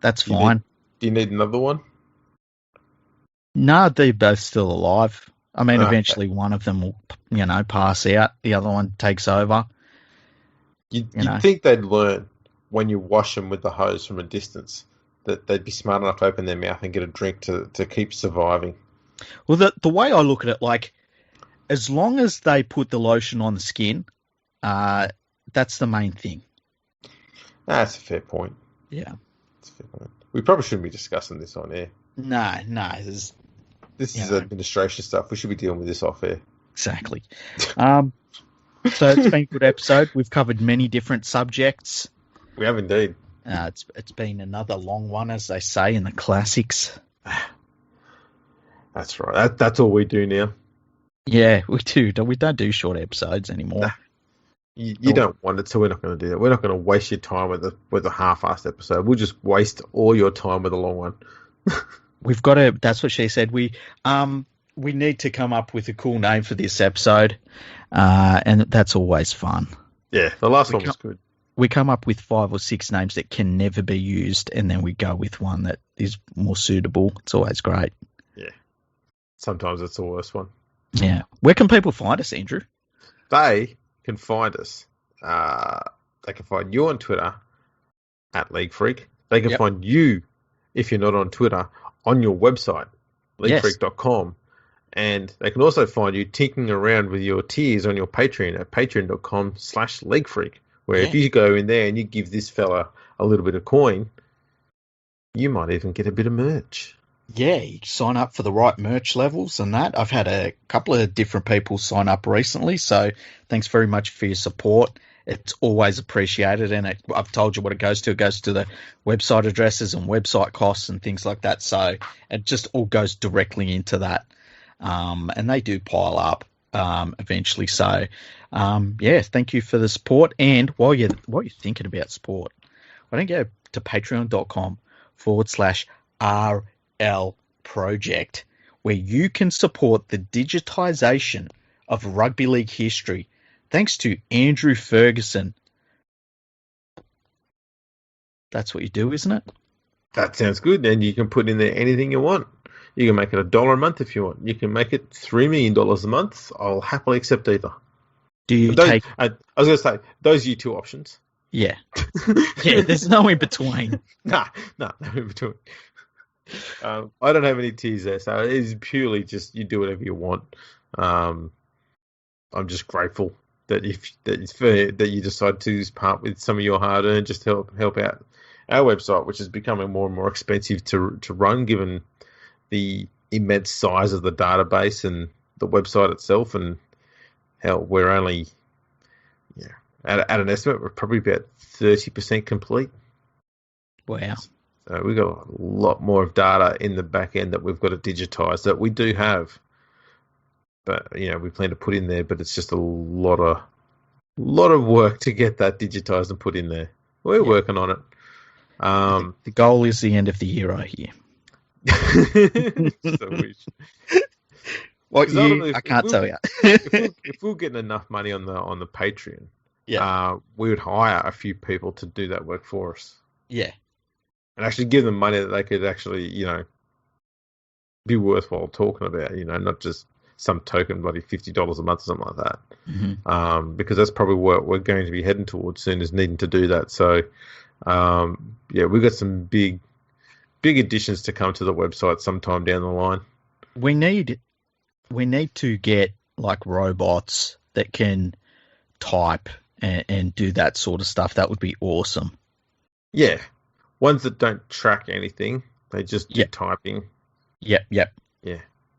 That's fine. Do you need another one? No, they're both still alive. I mean, eventually one of them will, pass out. The other one takes over. You'd think they'd learn when you wash them with the hose from a distance that they'd be smart enough to open their mouth and get a drink to keep surviving. Well, the way I look at it, like, as long as they put the lotion on the skin, that's the main thing. That's a fair point. Yeah. That's a fair point. We probably shouldn't be discussing this on air. No. This is administration stuff. We should be dealing with this off air. Exactly. So it's been a good episode. We've covered many different subjects. We have indeed. It's been another long one, as they say in the classics. That's right. That's all we do now. Yeah, we do. We don't do short episodes anymore. Nah. You don't want it, so we're not going to do that. We're not going to waste your time with a half-assed episode. We'll just waste all your time with a long one. We've got to. That's what she said. We need to come up with a cool name for this episode, and that's always fun. Yeah, the last one was good. We come up with 5 or 6 names that can never be used, and then we go with one that is more suitable. It's always great. Yeah. Sometimes it's the worst one. Yeah. Where can people find us, Andrew? They can find us. They can find you on Twitter at League Freak. They can find you, if you're not on Twitter, on your website, leaguefreak.com. And they can also find you tinkering around with your tiers on your Patreon at patreon.com/leaguefreak, where if you go in there and you give this fella a little bit of coin, you might even get a bit of merch. Yeah, you sign up for the right merch levels and that. I've had a couple of different people sign up recently, so thanks very much for your support. It's always appreciated, and I've told you what it goes to. It goes to the website addresses and website costs and things like that, so it just all goes directly into that. And they do pile up eventually. So, thank you for the support. And while you're thinking about sport, why don't you go to patreon.com/RL Project, where you can support the digitization of rugby league history, thanks to Andrew Ferguson. That's what you do, isn't it? That sounds good. And you can put in there anything you want. You can make it $1 a month if you want. You can make it $3 million a month. I'll happily accept either. Do you take? I was going to say, those are your 2 options. Yeah. Yeah, there's no in between. No in between. I don't have any tiers there, so it is purely just you do whatever you want. I'm just grateful that that you decide to part with some of your hard-earned just to help out our website, which is becoming more and more expensive to run, given the immense size of the database and the website itself, and how we're only at an estimate, we're probably about 30% complete. Wow. So we've got a lot more of data in the back end that we've got to digitize that we do have. But, we plan to put in there, but it's just a lot of work to get that digitized and put in there. We're working on it. The goal is the end of the year, I hear. I can't tell you. if we're getting enough money on the Patreon, we would hire a few people to do that work for us. Yeah. And actually give them money that they could actually, be worthwhile talking about, not just some token bloody $50 a month or something like that. Mm-hmm. Because that's probably what we're going to be heading towards soon, is needing to do that. So, we've got some big additions to come to the website sometime down the line. We need We need to get like robots that can type and do that sort of stuff. That would be awesome. Yeah. Ones that don't track anything. They just do Yep, typing. yep. Yeah.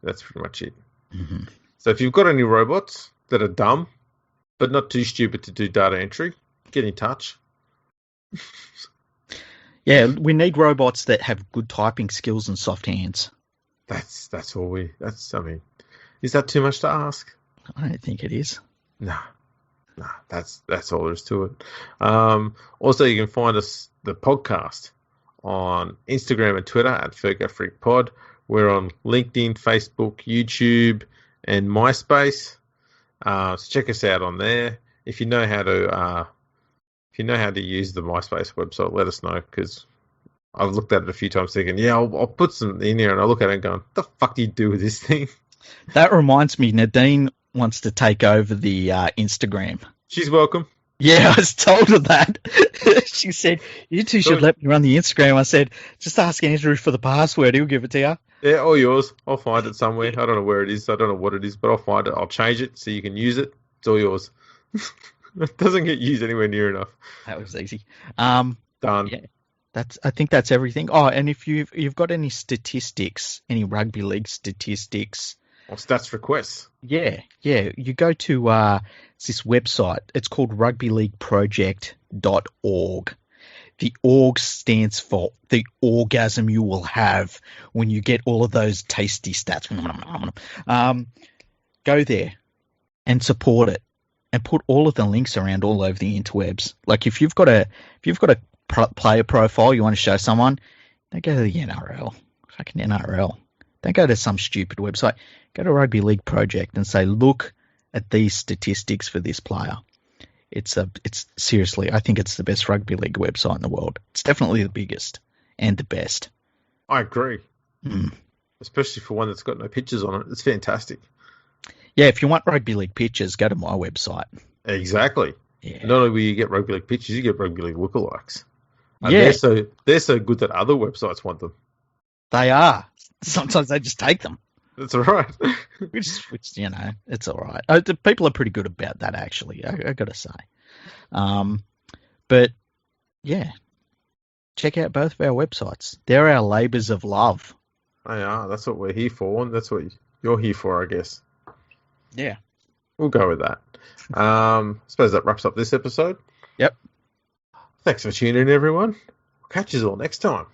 That's pretty much it. Hmm. So if you've got any robots that are dumb, but not too stupid to do data entry, get in touch. Yeah, we need robots that have good typing skills and soft hands. That's all I mean, is that too much to ask? I don't think it is. Nah. That's all there is to it. Also, you can find us, the podcast, on Instagram and Twitter at FergoFreakPod. We're on LinkedIn, Facebook, YouTube, and MySpace. So check us out on there. If you know how to use the MySpace website, let us know, because I've looked at it a few times thinking, yeah, I'll put some in here, and I look at it and going, what the fuck do you do with this thing? That reminds me, Nadine wants to take over the Instagram. She's welcome. Yeah, I was told her that. She said, you two should let me run the Instagram. I said, just ask Andrew for the password. He'll give it to you. Yeah, all yours. I'll find it somewhere. I don't know where it is. I don't know what it is, but I'll find it. I'll change it so you can use it. It's all yours. It doesn't get used anywhere near enough. That was easy. Done. Yeah, I think that's everything. Oh, and if you've got any statistics, any rugby league statistics, Or stats requests. yeah, you go to this website. It's called rugbyleagueproject.org. The org stands for the orgasm you will have when you get all of those tasty stats. Go there and support it, and put all of the links around all over the interwebs. Like if you've got a player profile you want to show someone, don't go to the NRL, fucking NRL. Don't go to some stupid website. Go to Rugby League Project and say, look at these statistics for this player. It's seriously, I think it's the best rugby league website in the world. It's definitely the biggest and the best. I agree. Mm. Especially for one that's got no pictures on it. It's fantastic. Yeah, if you want rugby league pictures, go to my website. Exactly. Yeah. Not only will you get rugby league pictures, you get rugby league lookalikes. And Yeah. they're so good that other websites want them. They are. Sometimes they just take them. That's all right. Which it's all right. The people are pretty good about that, actually. I got to say. But yeah, check out both of our websites. They're our labours of love. They are. That's what we're here for, and that's what you're here for, I guess. Yeah. We'll go with that. I suppose that wraps up this episode. Yep. Thanks for tuning in, everyone. We'll catch you all next time.